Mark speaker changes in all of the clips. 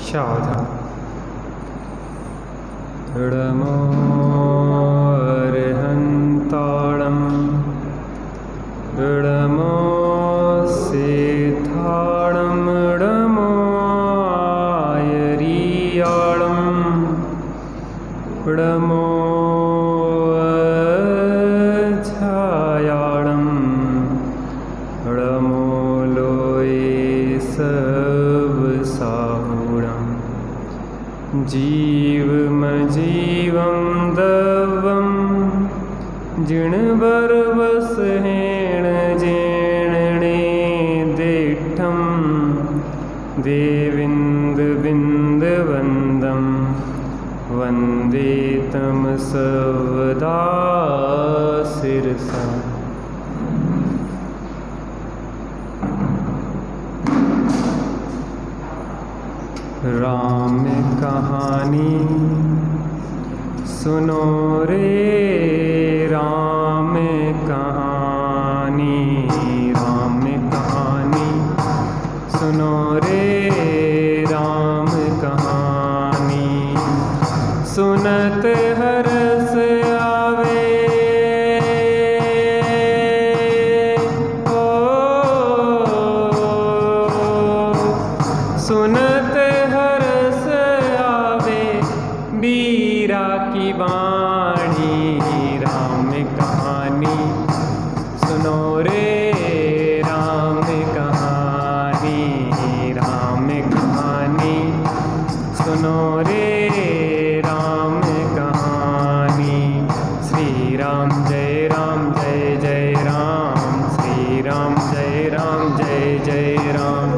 Speaker 1: सावधान। नमो अरहन्ताणं नमो सिद्धाणं नमो आयरियाणं नमो अछायाणं नमो लोये सवसाहुणं जीवमजीवं दवं जिणवरवसहेण जेणणे दिठं देविन्दविन्दवन्दं वन्दे तं सर्वदा शिरसा। राम कहानी सुनो रे राम कहानी, राम कहानी सुनो रे राम कहानी। सुनत हरस आवे ओ सुनत हरस आवे बीरा की वाणी। राम कहानी सुनो रे राम कहानी, राम कहानी सुनो रे राम कहानी। श्री राम जय राम जय जय राम, श्री राम जय राम जय जय राम,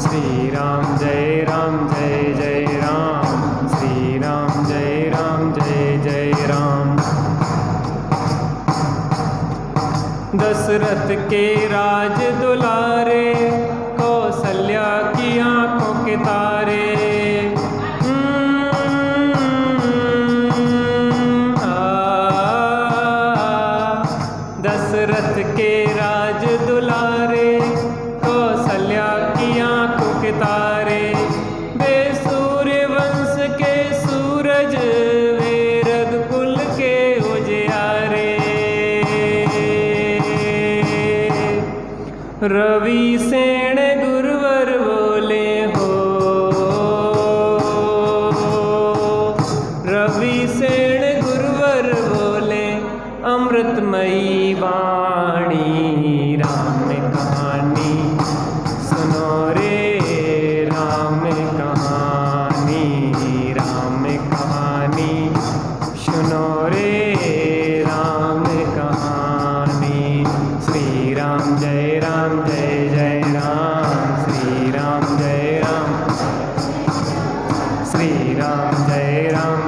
Speaker 1: श्री राम जय राम जय जय राम, श्री राम जय राम जय जय राम। दशरथ के राज दुलारे कौशल्या की आंखों के तारे। दशरथ के राज दुलारे कौशल्या की आंखों के तारे। वे सूर्य वंश के सूरज वे रघुकुल के उजियारे। रवि सेन गुरुवर बोले हो, रवि सेन गुरुवर बोले अमृतमयी वाणी। राम कहानी सुनो रे राम कहानी, राम कहानी सुनो रे राम कहानी। श्री राम जय राम जय जय राम, श्री राम जय राम, श्री राम जय राम।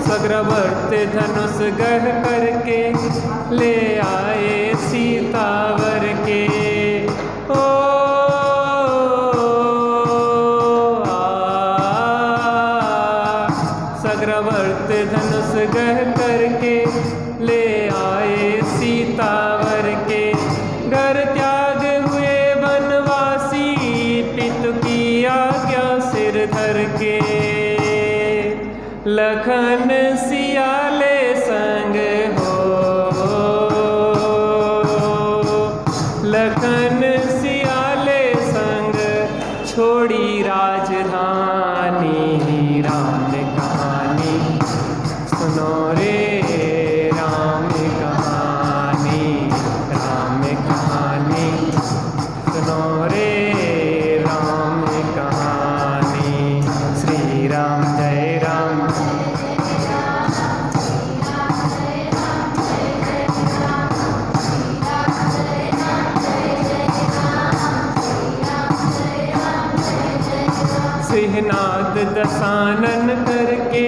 Speaker 1: चक्रवर्ती धनुष गढ़ करके ले आए सीतावर के। ओ चक्रवर्ती धनुष गढ़ करके ले आए सीतावर के। घर त्याग हुए वनवासी पितु की आज्ञा सिर धर के। लखन सियाले संग हो, लखन सियाले संग छोड़ी राजधानी। राम कहानी सुनो रे राम कहानी, राम कहानी सुनो रे राम कहानी। श्री राम जय राम, सिंहनाद दशानन करके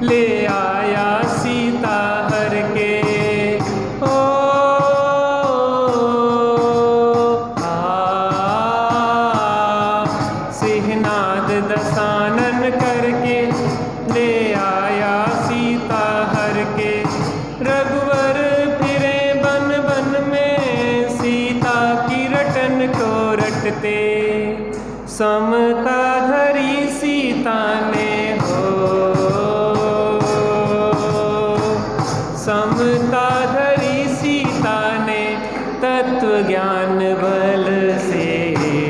Speaker 1: ले आया सीता हर के। ओ सिंहनाद दशानन करके ले आया सीता हर के। रघुवर फिरे बन बन में सीता की रटन लखन को रटते, समता धरी सीता ने हो, समता धरी सीता ने, तत्व ज्ञान बल से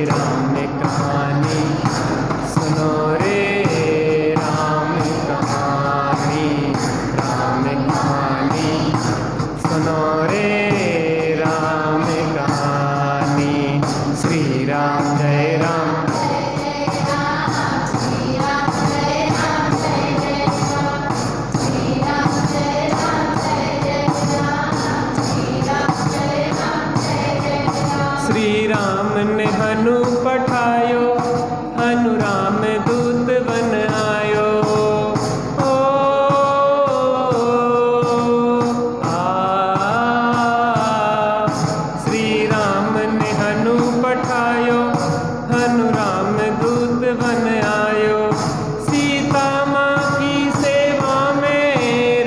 Speaker 1: राम कहानी सुनो रे, राम कहानी, राम कहानी सुनो रे, राम कहानी। श्री राम जय राम, श्री राम ने हनु पठायो, हनु राम दूत बन आयो। ओ श्री राम ने हनु पठायो, हनु राम दूत बन आयो। सीता माँ की सेवा में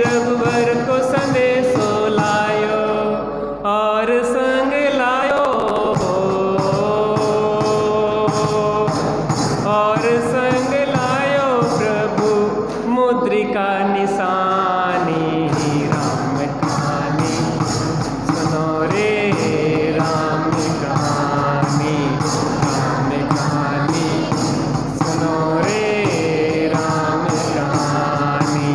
Speaker 1: रघुवर को संदेशो लायो, और संग लायो, और संग लायो प्रभु मुद्रिका निशानी। राम कहानी सुनो रे, राम कहानी, राम कहानी सुनो रे, राम कहानी।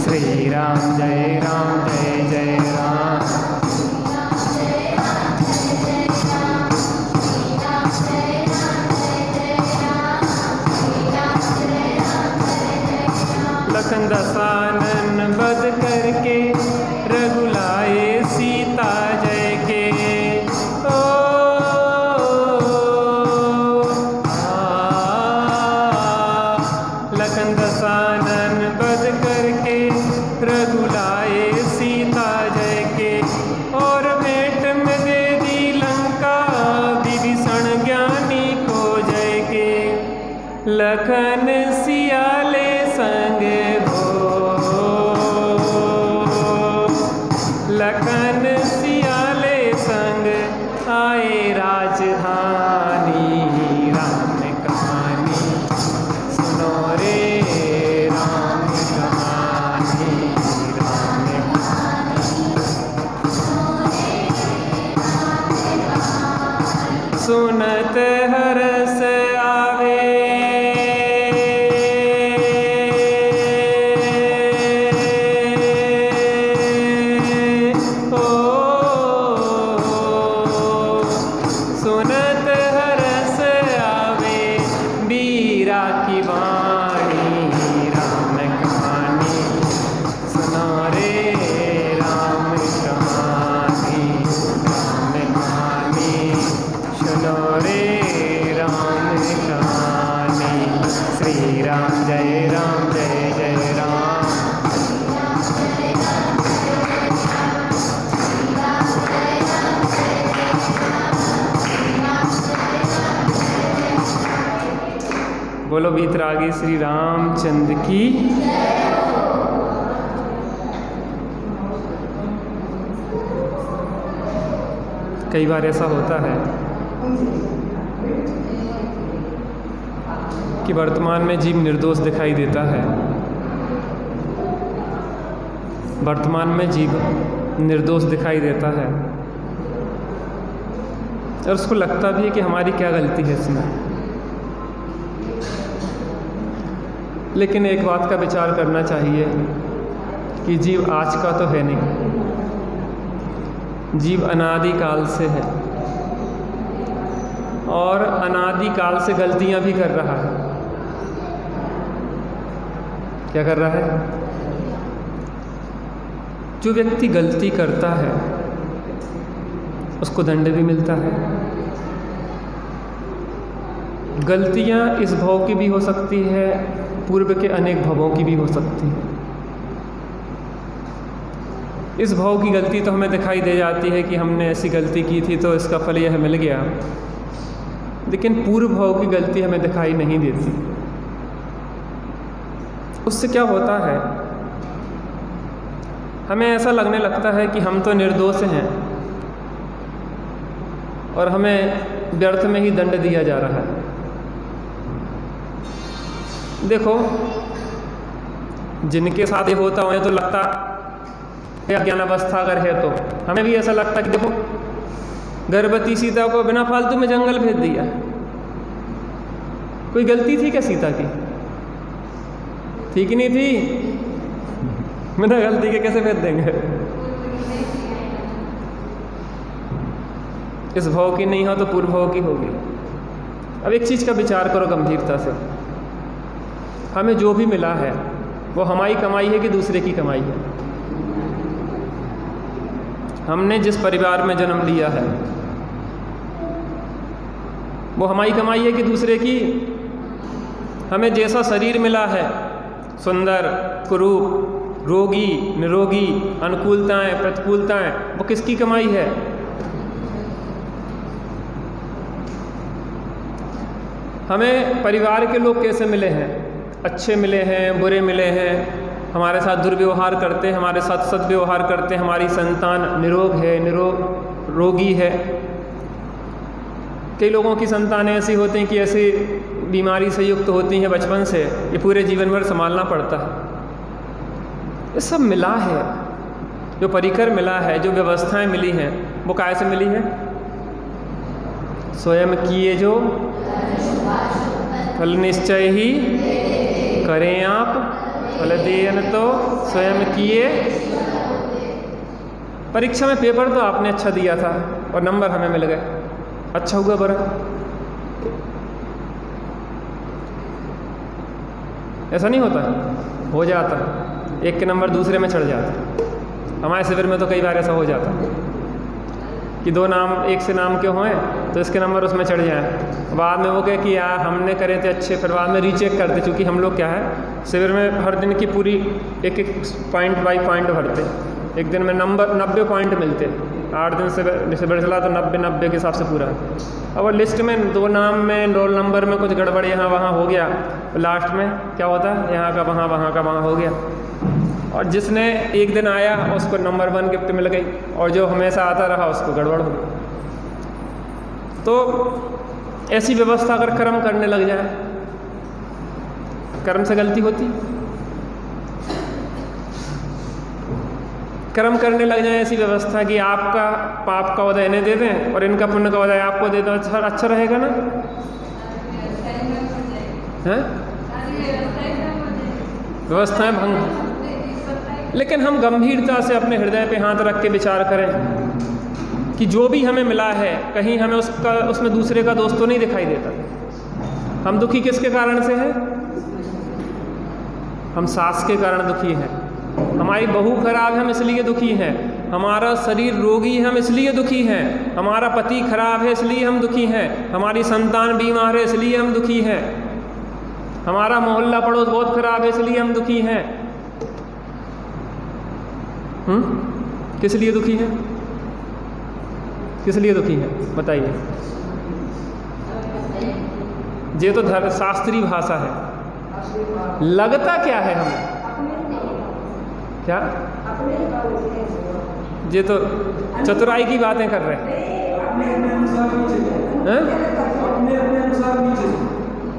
Speaker 1: श्री राम जय राम, जय जय राम। लखन दसानन बध करके, रघुलाए सीता जय के। ओ लखन दसानन बध करके, रघुलाए सीता जय के। और भेंट में दे दी लंका, विभीषण ज्ञानी को जय के। लखन सियाले संग हो, लखन सियाले संग आए राजधानी। राम कहानी सुनो रे, राम कहानी, राम कहानी। सुनत हरस आवे, सुनत हरस आवे बीरा की वाणी। राम कहानी सुनो रे, राम कहानी, राम कहानी सुनो रे, राम कहानी। श्री राम जय राम, जय जय राम। बोलो वीतरागी श्री रामचंद्र की। कई बार ऐसा होता है कि वर्तमान में जीव निर्दोष दिखाई देता है, वर्तमान में जीव निर्दोष दिखाई देता है, और उसको लगता भी है कि हमारी क्या गलती है इसमें। लेकिन एक बात का विचार करना चाहिए कि जीव आज का तो है नहीं, जीव अनादि काल से है, और अनादि काल से गलतियां भी कर रहा है। क्या कर रहा है? जो व्यक्ति गलती करता है उसको दंड भी मिलता है। गलतियां इस भव की भी हो सकती है, पूर्व के अनेक भवों की भी हो सकती है। इस भाव की गलती तो हमें दिखाई दे जाती है कि हमने ऐसी गलती की थी तो इसका फल यह मिल गया, लेकिन पूर्व भाव की गलती हमें दिखाई नहीं देती। उससे क्या होता है, हमें ऐसा लगने लगता है कि हम तो निर्दोष हैं और हमें व्यर्थ में ही दंड दिया जा रहा है। देखो, जिनके साथ ये होता उन्हें तो लगता है अज्ञान अवस्था अगर है तो हमें भी ऐसा लगता कि देखो गर्भवती सीता को बिना फालतू में जंगल भेज दिया, कोई गलती थी क्या सीता की? ठीक नहीं थी, बिना गलती के कैसे भेज देंगे? इस भाव की नहीं हो तो पूर्व भाव की होगी। अब एक चीज़ का विचार करो गंभीरता से, हमें जो भी मिला है वो हमारी कमाई है कि दूसरे की कमाई है? हमने जिस परिवार में जन्म लिया है वो हमारी कमाई है कि दूसरे की? हमें जैसा शरीर मिला है, सुंदर, कुरूप, रोगी, निरोगी, अनुकूलताएं, प्रतिकूलताएं, वो किसकी कमाई है? हमें परिवार के लोग कैसे मिले हैं? अच्छे मिले हैं, बुरे मिले हैं, हमारे साथ दुर्व्यवहार करते हैं, हमारे साथ सद्व्यवहार करते हैं, हमारी संतान निरोग है, रोगी है। कई लोगों की संतानें ऐसी होती हैं कि ऐसी बीमारी से युक्त होती हैं बचपन से, ये पूरे जीवन भर संभालना पड़ता है। ये सब मिला है, जो परिकर मिला है, जो व्यवस्थाएं मिली हैं, वो कैसे मिली है? स्वयं किए जो फल निश्चय ही करें आप, फल देन तो स्वयं किए। परीक्षा में पेपर तो आपने अच्छा दिया था और नंबर हमें मिल गए, अच्छा हुआ बरा? ऐसा नहीं होता? हो जाता, एक के नंबर दूसरे में चढ़ जाता। हमारे शिविर में तो कई बार ऐसा हो जाता कि दो नाम एक से नाम के हों तो इसके नंबर उसमें चढ़ जाए, बाद में वो कहे कि यार हमने करे थे अच्छे, फिर बाद में रीचेक करते, क्योंकि हम लोग क्या है शिविर में हर दिन की पूरी एक पॉइंट बाई पॉइंट भरते, एक दिन में नंबर 90 पॉइंट मिलते, 8 दिन से शिविर चला तो 90 के हिसाब से पूरा। अब वो लिस्ट में दो नाम में रोल नंबर में कुछ गड़बड़ यहाँ वहाँ हो गया, तो लास्ट में क्या होता है, यहाँ का वहाँ, वहाँ का वहाँ हो गया, और जिसने एक दिन आया उसको नंबर 1 गिफ्ट मिल गई, और जो हमेशा आता रहा उसको गड़बड़ हो गई। तो ऐसी व्यवस्था अगर कर्म करने लग जाए, कर्म से गलती होती? कर्म करने लग जाए ऐसी व्यवस्था कि आपका पाप का उदय इन्हें दे दें और इनका पुण्य का उदय आपको दे दें, अच्छा रहेगा ना? हैं? व्यवस्थाएं भंग। लेकिन हम गंभीरता से अपने हृदय पे हाथ रख के विचार करें कि जो भी हमें मिला है, कहीं हमें उसमें दूसरे का दोष तो नहीं दिखाई देता। हम दुखी किसके कारण से हैं? हम सास के कारण दुखी हैं, हमारी बहू खराब है हम इसलिए दुखी हैं, हमारा शरीर रोगी है हम इसलिए दुखी हैं, हमारा पति खराब है इसलिए हम दुखी हैं, हमारी संतान बीमार है इसलिए हम दुखी हैं, हमारा मोहल्ला पड़ोस बहुत खराब है इसलिए हम दुखी हैं। किस लिए दुखी हैं? किस लिए दुखी हैं बताइए? ये तो शास्त्रीय भाषा है। लगता क्या है हमें? क्या? ये तो चतुराई की बातें कर रहे हैं।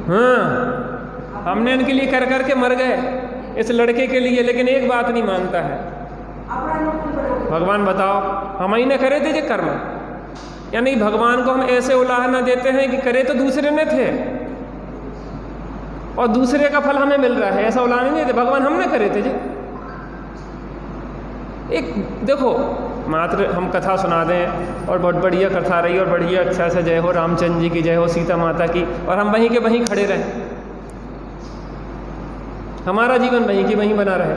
Speaker 1: हाँ, हमने इनके लिए कर कर के मर गए इस लड़के के लिए, लेकिन एक बात नहीं मानता है। भगवान बताओ, हम ही ने करे थे ये कर्म? यानी भगवान को हम ऐसे उलाहना देते हैं कि करे तो दूसरे ने थे और दूसरे का फल हमें मिल रहा है, ऐसा उलाहना नहीं देते। भगवान हमने करे थे जी। एक देखो, मात्र हम कथा सुना दें और बहुत बढ़िया कथा रही और बढ़िया अच्छा से जय हो रामचंद्र जी की, जय हो सीता माता की, और हम वहीं के वहीं खड़े रहें, हमारा जीवन वहीं की वहीं बना रहे।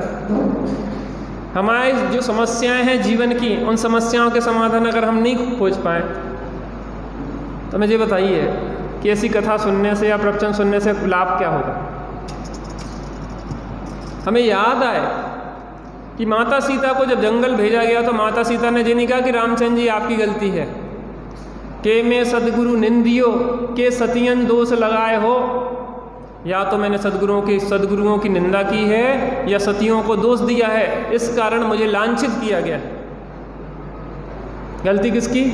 Speaker 1: हमारी जो समस्याएं हैं जीवन की, उन समस्याओं के समाधान अगर हम नहीं खोज पाए तो मुझे बताइए कि ऐसी कथा सुनने से या प्रवचन सुनने से लाभ क्या होगा? हमें याद आए कि माता सीता को जब जंगल भेजा गया तो माता सीता ने ये नहीं कहा कि रामचंद्र जी आपकी गलती है, के मैं सदगुरु निंदियो के सतियन दोष लगाए हो, या तो मैंने सदगुरुओं की निंदा की है या सतियों को दोष दिया है, इस कारण मुझे लांछित किया गया। गलती किसकी?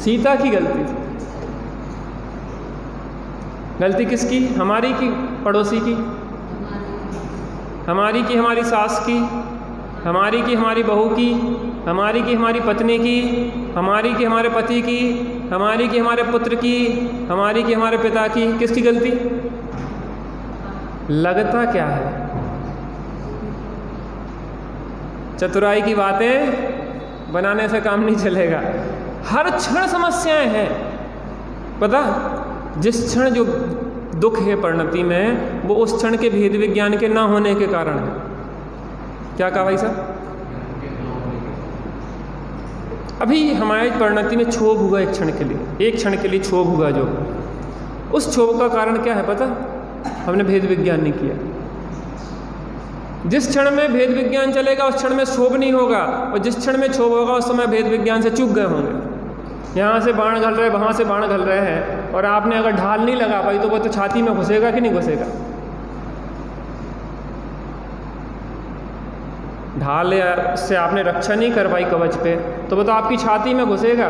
Speaker 1: सीता की गलती थी। गलती किसकी? हमारी की पड़ोसी की? हमारी की हमारी सास की? हमारी की हमारी बहू की? हमारी की हमारी पत्नी की? हमारी की हमारे पति की? हमारी की हमारे पुत्र की? हमारी की हमारे पिता की? किसकी गलती? लगता क्या है? चतुराई की बातें बनाने से काम नहीं चलेगा। हर क्षण समस्याएं हैं। पता, जिस क्षण जो दुख है परिणति में, वो उस क्षण के भेद विज्ञान के ना होने के कारण है। क्या कहा भाई साहब? अभी हमारी परिणति में क्षोभ हुआ एक क्षण के लिए, एक क्षण के लिए क्षोभ हुआ, जो उस क्षोभ का कारण क्या है पता? हमने भेद विज्ञान नहीं किया। जिस क्षण में भेद विज्ञान चलेगा उस क्षण में क्षोभ नहीं होगा, और जिस क्षण में क्षोभ होगा उस समय भेद विज्ञान से चूक गए होंगे। यहाँ से बाण घल रहे, वहाँ से बाण घल रहे हैं, और आपने अगर ढाल नहीं लगा पाई तो वो तो छाती में घुसेगा कि नहीं घुसेगा? ढाल से आपने रक्षा नहीं कर पाई कवच पे, तो वो तो आपकी छाती में घुसेगा।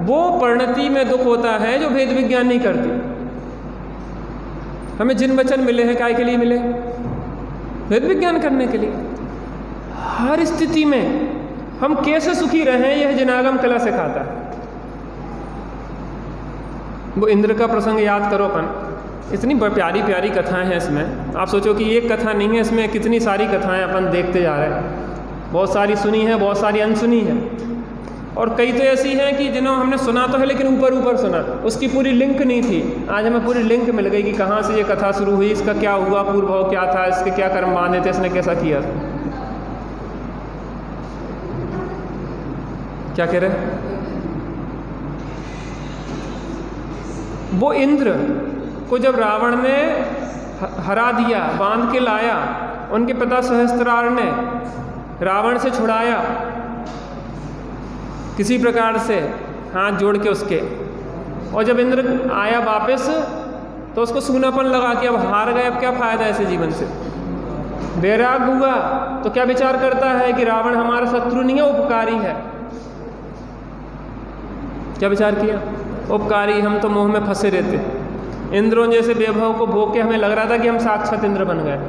Speaker 1: वो परिणति में दुख होता है जो भेद विज्ञान नहीं करती। हमें जिन वचन मिले हैं काय के लिए मिले? भेद विज्ञान करने के लिए। हर स्थिति में हम कैसे सुखी रहें यह जिनागम कला सिखाता है। वो इंद्र का प्रसंग याद करो अपन, इतनी प्यारी प्यारी कथाएं हैं इसमें। आप सोचो कि एक कथा नहीं है, इसमें कितनी सारी कथाएं अपन देखते जा रहे हैं। बहुत सारी सुनी है, बहुत सारी अनसुनी है, और कई तो ऐसी हैं कि जिन्हों हमने सुना तो है लेकिन ऊपर ऊपर सुना, उसकी पूरी लिंक नहीं थी। आज हमें पूरी लिंक मिल गई कि कहाँ से ये कथा शुरू हुई, इसका क्या हुआ, पूर्व भाव क्या था, इसके क्या कर्म बांधे थे, इसने कैसा किया। क्या कह रहे? वो इंद्र को जब रावण ने हरा दिया, बांध के लाया, उनके पिता सहस्त्रार ने रावण से छुड़ाया किसी प्रकार से हाथ जोड़ के उसके, और जब इंद्र आया वापस तो उसको सूनापन लगा कि अब हार गए, अब क्या फायदा ऐसे जीवन से। बैराग हुआ तो क्या विचार करता है कि रावण हमारा शत्रु नहीं है, उपकारी है। क्या विचार किया? उपकारी, हम तो मोह में फंसे रहते। इंद्रों जैसे वैभव को भोग के हमें लग रहा था कि हम साक्षात इंद्र बन गए।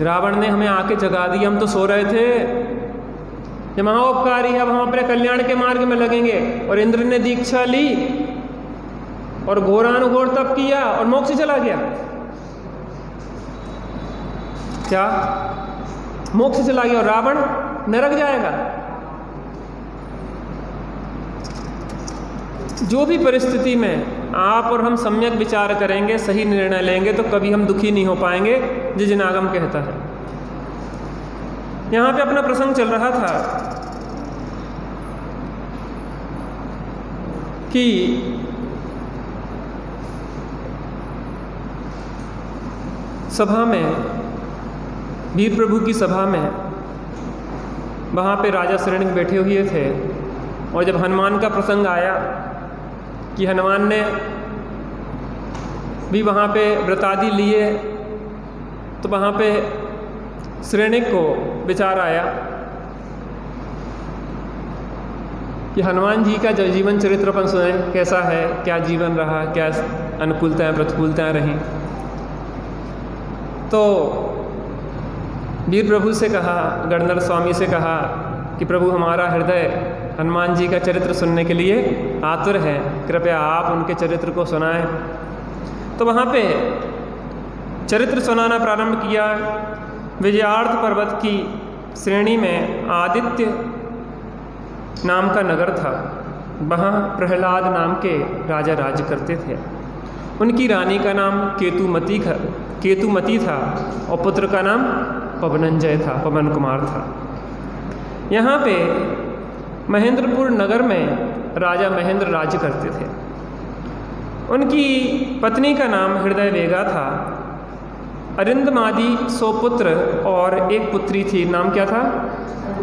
Speaker 1: रावण ने हमें आके जगा दिया, हम तो सो रहे थे। ये महाउपकारी है, अब हम अपने कल्याण के मार्ग में लगेंगे। और इंद्र ने दीक्षा ली और घोरानुघोर तप किया और मोक्ष चला गया। क्या? मोक्ष चला गया, और रावण नरक जाएगा। जो भी परिस्थिति में आप और हम सम्यक विचार करेंगे, सही निर्णय लेंगे, तो कभी हम दुखी नहीं हो पाएंगे, जिनागम कहता है। यहाँ पे अपना प्रसंग चल रहा था कि सभा में, वीर प्रभु की सभा में, वहाँ पे राजा श्रेणिक बैठे हुए थे, और जब हनुमान का प्रसंग आया कि हनुमान ने भी वहाँ पे व्रतादि लिए, तो वहाँ पे श्रेणिक को विचार आया कि हनुमान जी का जो जीवन चरित्र अपन सुने, कैसा है, क्या जीवन रहा, क्या अनुकूलताएं प्रतिकूलताएं रहीं। तो वीर प्रभु से कहा, गणधर स्वामी से कहा कि प्रभु हमारा हृदय हनुमान जी का चरित्र सुनने के लिए आतुर है, कृपया आप उनके चरित्र को सुनाएं। तो वहाँ पे चरित्र सुनाना प्रारंभ किया। विजयार्थ पर्वत की श्रेणी में आदित्य नाम का नगर था। वहाँ प्रहलाद नाम के राजा राज्य करते थे। उनकी रानी का नाम केतुमती था, और पुत्र का नाम पवनंजय था, पवन कुमार था। यहाँ पे महेंद्रपुर नगर में राजा महेंद्र राज्य करते थे। उनकी पत्नी का नाम हृदय वेगा था। अरिंदमादि 100 पुत्र और एक पुत्री थी, नाम क्या था?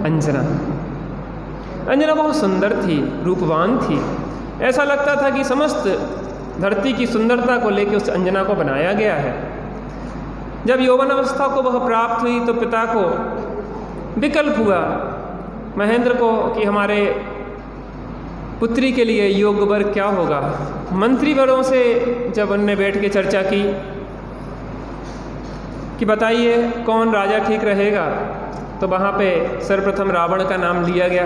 Speaker 1: अंजना। अंजना बहुत सुंदर थी, रूपवान थी। ऐसा लगता था कि समस्त धरती की सुंदरता को लेकर उस अंजना को बनाया गया है। जब यौवन अवस्था को वह प्राप्त हुई तो पिता को विकल्प हुआ महेंद्र को कि हमारे पुत्री के लिए योग्य वर क्या होगा। मंत्री वरों से जब उनने बैठ के चर्चा की कि बताइए कौन राजा ठीक रहेगा, तो वहाँ पे सर्वप्रथम रावण का नाम लिया गया।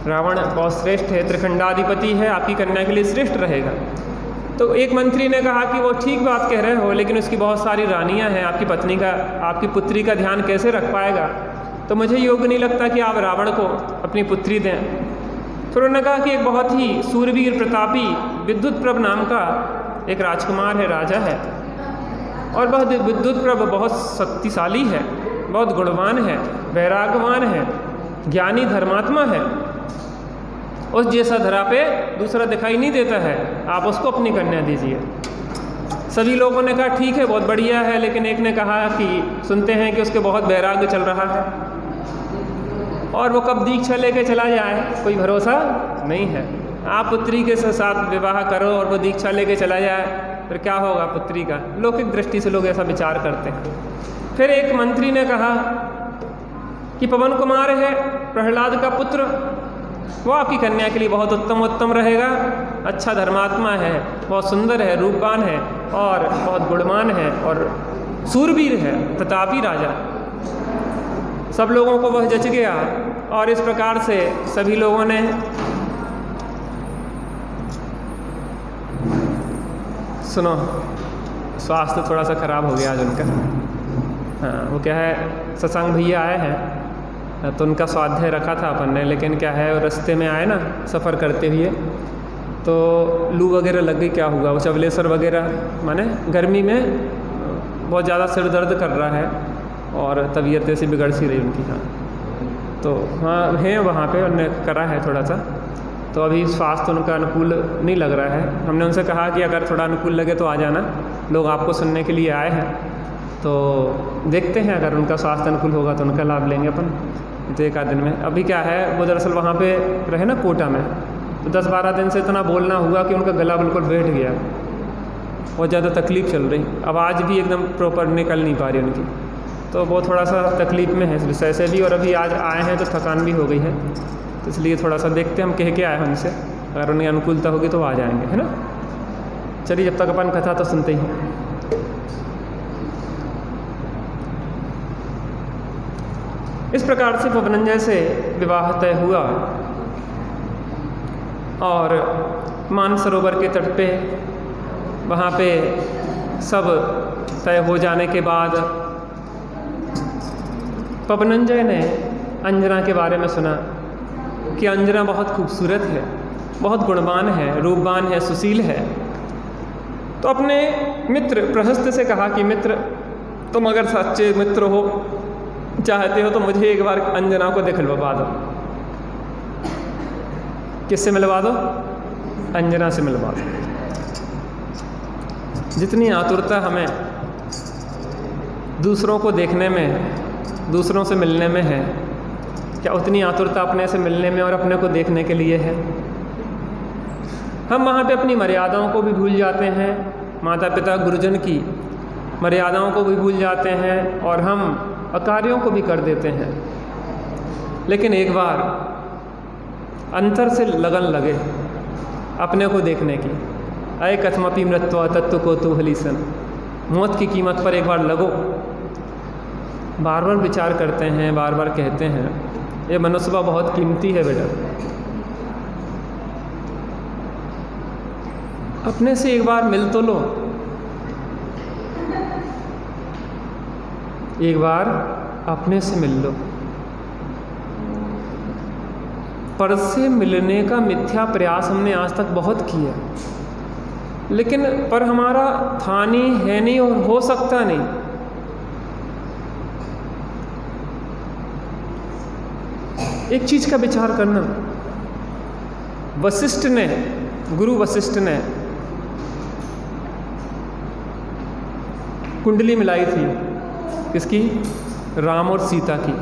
Speaker 1: रावण बहुत श्रेष्ठ है, त्रिखंडाधिपति है, आपकी कन्या के लिए श्रेष्ठ रहेगा। तो एक मंत्री ने कहा कि वो ठीक बात कह रहे हो, लेकिन उसकी बहुत सारी रानियां हैं, आपकी पुत्री का ध्यान कैसे रख पाएगा, तो मुझे योग्य नहीं लगता कि आप रावण को अपनी पुत्री दें। फिर उन्होंने कहा कि एक बहुत ही सूरवीर प्रतापी विद्युतप्रभ नाम का एक राजकुमार है, राजा है, और वह विद्युतप्रभ बहुत शक्तिशाली है, बहुत गुणवान है, वैराग्यवान है, ज्ञानी धर्मात्मा है, उस जैसा धरा पे दूसरा दिखाई नहीं देता है, आप उसको अपनी कन्या दीजिए। सभी लोगों ने कहा ठीक है, बहुत बढ़िया है, लेकिन एक ने कहा कि सुनते हैं कि उसके बहुत वैराग्य चल रहा है और वो कब दीक्षा लेके चला जाए कोई भरोसा नहीं है। आप पुत्री के साथ विवाह करो और वो दीक्षा लेके चला जाए, फिर क्या होगा पुत्री का। लौकिक दृष्टि से लोग ऐसा विचार करते हैं। फिर एक मंत्री ने कहा कि पवन कुमार है, प्रहलाद का पुत्र, वो आपकी कन्या के लिए बहुत उत्तम रहेगा, अच्छा धर्मात्मा है, बहुत सुंदर है, रूपवान है और बहुत गुणवान है और सूरवीर है, प्रतापी राजा। सब लोगों को वह जच गया और इस प्रकार से सभी लोगों ने सुनो, स्वास्थ्य थोड़ा सा खराब हो गया आज उनका। हाँ, वो क्या है, सत्संग भैया आए हैं तो उनका स्वाध्याय रखा था अपन ने, लेकिन क्या है रास्ते में आए ना सफ़र करते हुए तो लू वगैरह लग गई, क्या हुआ, वो चबलेसर वगैरह, माने गर्मी में बहुत ज़्यादा सिर दर्द कर रहा है और तबीयत ऐसी बिगड़ सी रही उनकी। हाँ, तो हाँ हैं वहाँ पे, उन्होंने करा है थोड़ा सा, तो अभी स्वास्थ्य उनका अनुकूल नहीं लग रहा है। हमने उनसे कहा कि अगर थोड़ा अनुकूल लगे तो आ जाना, लोग आपको सुनने के लिए आए हैं, तो देखते हैं अगर उनका स्वास्थ्य अनुकूल होगा तो उनका लाभ लेंगे अपन तो एक आध दिन में। अभी क्या है, वो दरअसल वहाँ पे रहे ना कोटा में, तो 10-12 दिन से इतना बोलना हुआ कि उनका गला बिल्कुल बैठ गया, बहुत ज़्यादा तकलीफ़ चल रही, आवाज़ भी एकदम प्रॉपर निकल नहीं पा रही उनकी, तो वो थोड़ा सा तकलीफ़ में है इस विषय से भी। और अभी आज आए हैं तो थकान भी हो गई है, तो इसलिए थोड़ा सा देखते हैं, हम कह के आए हैं उनसे, अगर उन्हें अनुकूलता होगी तो आ जाएंगे, है ना। चलिए, जब तक अपन कथा तो सुनते ही। इस प्रकार से पवनंजय से विवाह तय हुआ और मानसरोवर के तट पे, वहाँ पे सब तय हो जाने के बाद पवनंजय ने अंजना के बारे में सुना कि अंजना बहुत खूबसूरत है, बहुत गुणवान है, रूपवान है, सुशील है। तो अपने मित्र प्रहस्त से कहा कि मित्र, तुम अगर सच्चे मित्र हो, चाहते हो तो मुझे एक बार अंजना को दिखलवा दो। किससे मिलवा दो? अंजना से मिलवा दो। जितनी आतुरता हमें दूसरों को देखने में, दूसरों से मिलने में है, क्या उतनी आतुरता अपने से मिलने में और अपने को देखने के लिए है? हम वहाँ पे अपनी मर्यादाओं को भी भूल जाते हैं, माता पिता गुरुजन की मर्यादाओं को भी भूल जाते हैं और हम अकार्यों को भी कर देते हैं। लेकिन एक बार अंतर से लगन लगे अपने को देखने की, अय कथमपि मृत्वा तत्व को तू हलीसन, मौत की कीमत पर एक बार लगो। बार बार विचार करते हैं, बार बार कहते हैं, ये मनुष्य बहुत कीमती है बेटा, अपने से एक बार मिल तो लो, एक बार अपने से मिल लो। पर से मिलने का मिथ्या प्रयास हमने आज तक बहुत किया, लेकिन पर हमारा था नहीं, है नहीं और हो सकता नहीं। एक चीज का विचार करना, वशिष्ठ ने, गुरु वशिष्ठ ने कुंडली मिलाई थी, किसकी? राम और सीता की,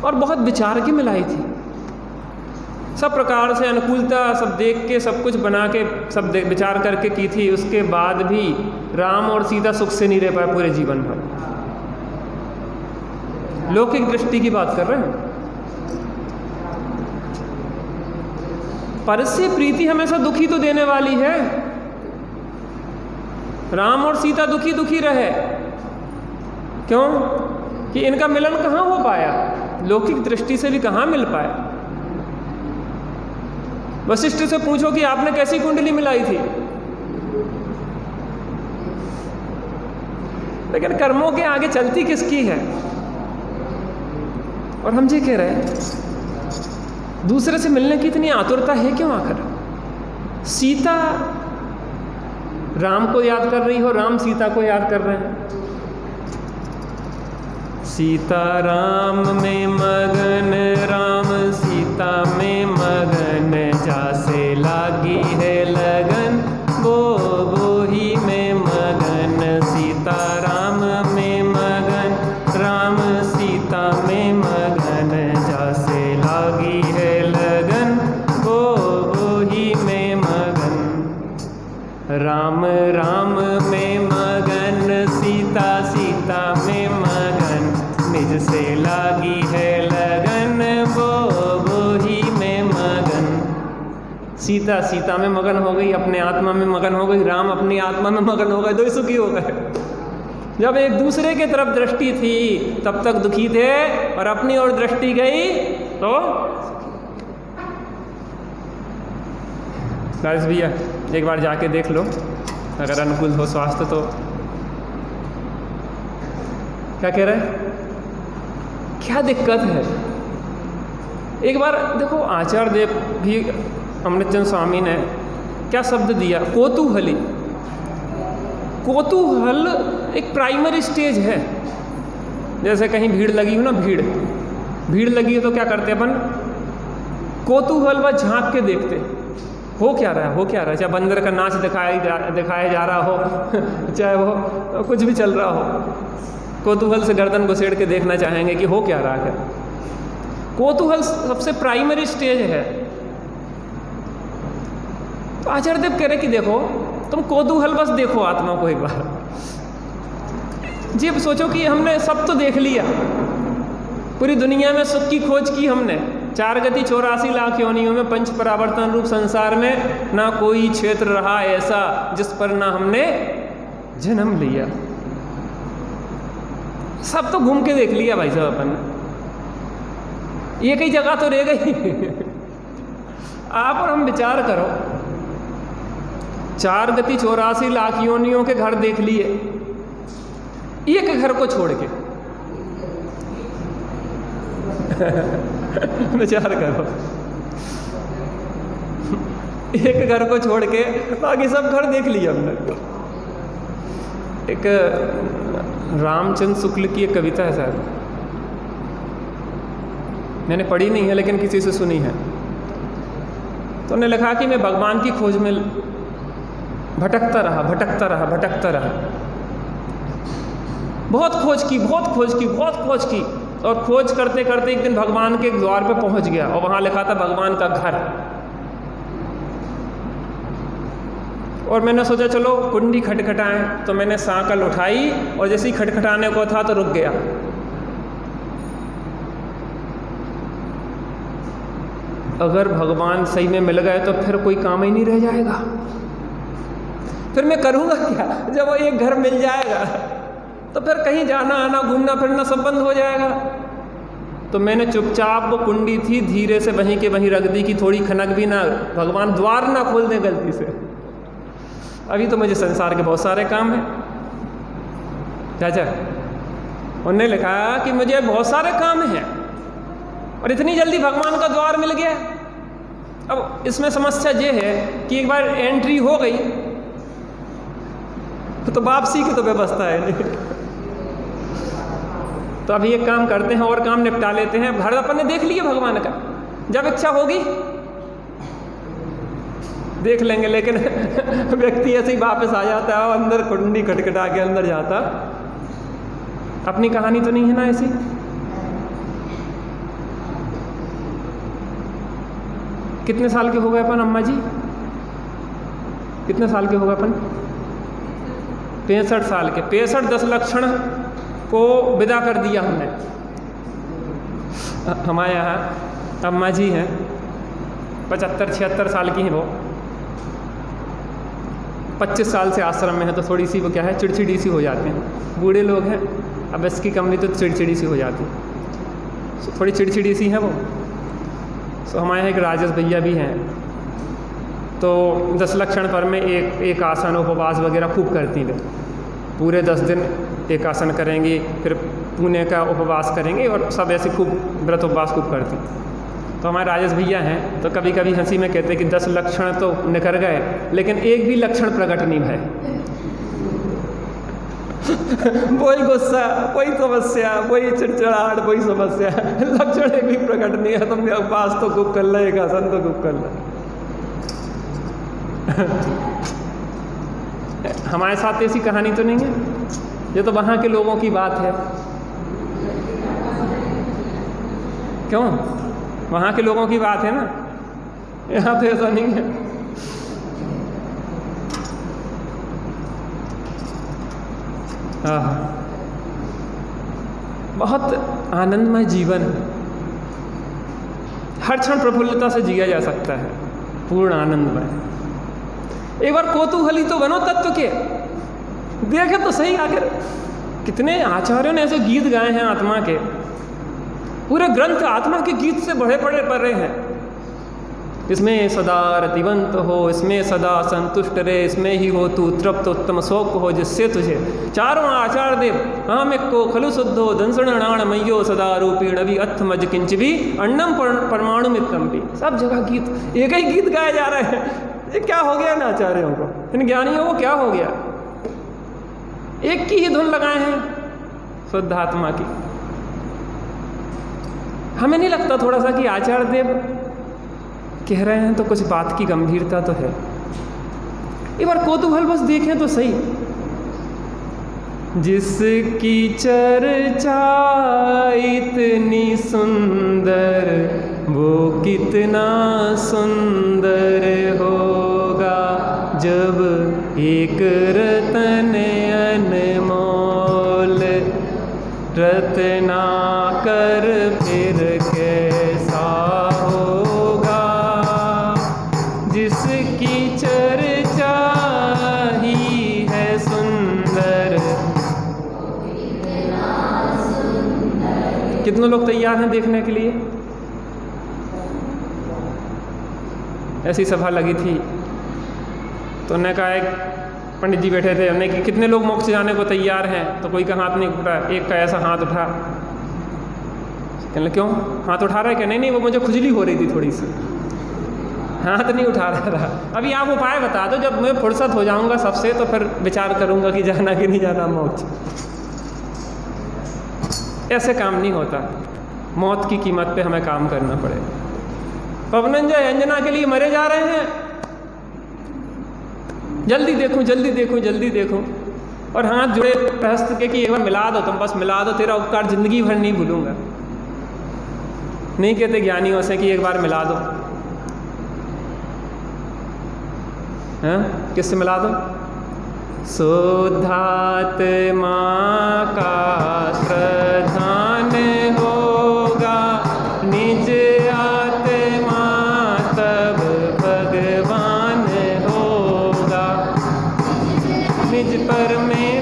Speaker 1: और बहुत विचार की मिलाई थी, सब प्रकार से अनुकूलता सब देख के, सब कुछ बना के, सब विचार करके की थी। उसके बाद भी राम और सीता सुख से नहीं रह पाए पूरे जीवन भर। लौकिक दृष्टि की बात कर रहे हैं। परस्य प्रीति हमेशा दुखी तो देने वाली है। राम और सीता दुखी दुखी रहे, क्यों? कि इनका मिलन कहाँ हो पाया, लौकिक दृष्टि से भी कहाँ मिल पाया। वशिष्ठ से पूछो कि आपने कैसी कुंडली मिलाई थी, लेकिन कर्मों के आगे चलती किसकी है। और हम ये कह रहे हैं दूसरे से मिलने की इतनी आतुरता है क्यों आखिर? सीता राम को याद कर रही हो, राम सीता को याद कर रहे हैं। सीता राम में मगन, राम सीता में मगन, जासे लागी है लगन, वो ही में मगन। सीता राम में मगन, राम सीता में मगन, जासे लागी है लगन, वो ही में मगन। राम राम में मगन, सीता सीता में मगन, निज से लागी है लगन, वो ही में मगन। सीता सीता में मगन हो गई, अपने आत्मा में मगन हो गई, राम अपनी आत्मा में मगन हो गए, दो सुखी हो गए। जब एक दूसरे के तरफ दृष्टि थी तब तक दुखी थे, और अपनी ओर दृष्टि गई तो राजेश भैया एक बार जाके देख लो, अगर अनुकूल हो स्वास्थ्य तो। क्या कह रहे हैं, क्या दिक्कत है? एक बार देखो, आचार्य देव भी अमृतचंद स्वामी ने क्या शब्द दिया, कौतूहली। कौतूहल एक प्राइमरी स्टेज है। जैसे कहीं भीड़ लगी हो ना, भीड़ लगी है तो क्या करते अपन? कौतूहल व झांक के देखते, हो क्या रहा है, हो क्या रहा है। चाहे बंदर का नाच दिखाया जा रहा हो, चाहे वो कुछ भी चल रहा हो, कौतूहल से गर्दन घुसेड़ के देखना चाहेंगे कि हो क्या रहा है। कौतूहल सबसे प्राइमरी स्टेज है। तो आचार्य देव कह रहे कि देखो, तुम कौतूहल बस देखो आत्मा को एक बार। जी सोचो कि हमने सब तो देख लिया, पूरी दुनिया में सुख की खोज की हमने, 4 गति 84 लाख योनियों में, पंच परावर्तन रूप संसार में ना कोई क्षेत्र रहा ऐसा जिस पर ना हमने जन्म लिया। सब तो घूम के देख लिया भाई साहब अपन ने, ये कई जगह तो रह गई। आप और हम विचार करो, 4 गति 84 लाख योनियों के घर देख लिए, एक घर को छोड़ के। विचार करो, एक घर को छोड़ के बाकी सब घर देख लिए हमने। एक रामचंद्र शुक्ल की एक कविता है शायद, मैंने पढ़ी नहीं है लेकिन किसी से सुनी है। तो उन्होंने लिखा कि मैं भगवान की खोज में भटकता रहा। बहुत खोज की, और खोज करते करते एक दिन भगवान के द्वार पे पहुंच गया, और वहां लिखा था भगवान का घर। और मैंने सोचा चलो कुंडी खटखटाएं, तो मैंने सांकल उठाई और जैसे ही खटखटाने को था तो रुक गया। अगर भगवान सही में मिल गए तो फिर कोई काम ही नहीं रह जाएगा, फिर मैं करूँगा क्या? जब वो एक घर मिल जाएगा तो फिर कहीं जाना आना घूमना फिरना सब बंद हो जाएगा। तो मैंने चुपचाप, वो कुंडी थी, धीरे से वहीं के वहीं रख दी कि थोड़ी खनक भी ना, भगवान द्वार ना खोल दें गलती से। अभी तो मुझे संसार के बहुत सारे काम हैं चाचा। उन्होंने लिखा कि मुझे बहुत सारे काम हैं और इतनी जल्दी भगवान का द्वार मिल गया। अब इसमें समस्या ये है कि एक बार एंट्री हो गई तो वापसी की तो व्यवस्था है नहीं। तो अभी एक काम करते हैं और काम निपटा लेते हैं। घर अपन ने देख लिया भगवान का, जब इच्छा होगी देख लेंगे, लेकिन व्यक्ति ऐसे ही वापस आ जाता है और अंदर कुंडी खटखटा के अंदर जाता। अपनी कहानी तो नहीं है ना ऐसी? कितने साल के हो गए अपन अम्मा जी? कितने साल के हो गए अपन? 65 साल के। 65 10 लक्षण को विदा कर दिया हमने। हमारे यहाँ अम्मा जी हैं, 75-76 साल की हैं वो, 25 साल से आश्रम में है, तो थोड़ी सी वो क्या है, चिड़चिड़ी सी हो जाते हैं। बूढ़े लोग हैं, अब इसकी कमरी तो चिड़चिड़ी सी हो जाती है, थोड़ी चिड़चिड़ी सी है वो। तो हमारे यहाँ एक राजेश भैया भी हैं, तो 10 लक्षण पर में एक आसन उपवास वगैरह खूब करती हैं। पूरे 10 दिन एक आसन करेंगी, फिर पुणे का उपवास करेंगे, और सब ऐसे खूब व्रत उपवास खूब करती हैं। तो हमारे राजेश भैया हैं, तो कभी कभी हंसी में कहते हैं कि 10 लक्षण तो निकल गए, लेकिन एक भी लक्षण प्रकट नहीं है। वही गुस्सा, वही समस्या, वही चिड़चिड़ाहट, वही समस्या, लक्षण एक भी प्रकट नहीं है। तुमने उपवास तो खूब कर ले, एक आसन तो खूब कर ले। हमारे साथ ऐसी कहानी तो नहीं है, ये तो वहाँ के लोगों की बात है। क्यों? वहाँ के लोगों की बात है ना, यहाँ तो ऐसा नहीं है। हाँ, बहुत आनंदमय जीवन है, हर क्षण प्रफुल्लता से जिया जा सकता है, पूर्ण आनंदमय। एक बार कौतूहली तो बनो तत्व के, देखे तो सही आखिर कितने आचार्यों ने ऐसे गीत गाए हैं आत्मा के, पूरे ग्रंथ आत्मा के गीत से बड़े बड़े पड़े हैं। इसमें सदा रतिवंत हो, इसमें सदा संतुष्ट रहे, इसमें ही हो तू तृप्त उत्तम शोक हो, जिससे तुझे चारों आचार देव हम एक को खलु शुद्धो दंसणाण मयो सदा रूपीण अभी अथ मज किंच भी अन्नम परमाणु मित्रम भी। सब जगह गीत, एक ही गीत गाए जा रहे हैं। ये क्या हो गया इन आचार्यों को, इन ज्ञानियों को क्या हो गया? एक की ही धुन लगाए हैं शुद्ध आत्मा की। हमें नहीं लगता थोड़ा सा कि आचार्य देव कह रहे हैं तो कुछ बात की गंभीरता तो है? एक बार कौतूहल बस देखें तो सही। जिसकी चर्चा इतनी सुंदर, वो कितना सुंदर होगा जब एक रतन अनमोल रत्ना कर फिर कैसा होगा। जिसकी चर्चा ही है सुंदर। कितने लोग तैयार हैं देखने के लिए? ऐसी सभा लगी थी तो उन्होंने कहा, एक पंडित जी बैठे थे, उन्होंने कि कितने लोग मोक्ष जाने को तैयार हैं? तो कोई का हाथ नहीं उठा, एक का ऐसा हाथ उठा। कहने क्यों हाथ उठा रहा है? क्या नहीं नहीं, वो मुझे खुजली हो रही थी थोड़ी सी, हाथ नहीं उठा रहा था। अभी आप उपाय बता दो, जब मैं फुर्सत हो जाऊंगा सबसे तो फिर विचार करूंगा कि जाना कि नहीं जाना मोक्ष। ऐसे काम नहीं होता, मौत की कीमत पे हमें काम करना पड़ेगा। पवनंजय अंजना के लिए मरे जा रहे हैं, जल्दी देखूं जल्दी देखूं जल्दी देखूं, और हाथ जुड़े प्रहस्त के कि एक बार मिला दो, तुम बस मिला दो, तेरा उपकार जिंदगी भर नहीं भूलूंगा। नहीं कहते ज्ञानियों से कि एक बार मिला दो। हैं? किससे मिला दो? शुद्धात्मा का श्रद्धान होगा निज आत्मा, तब भगवान होगा। निज पर में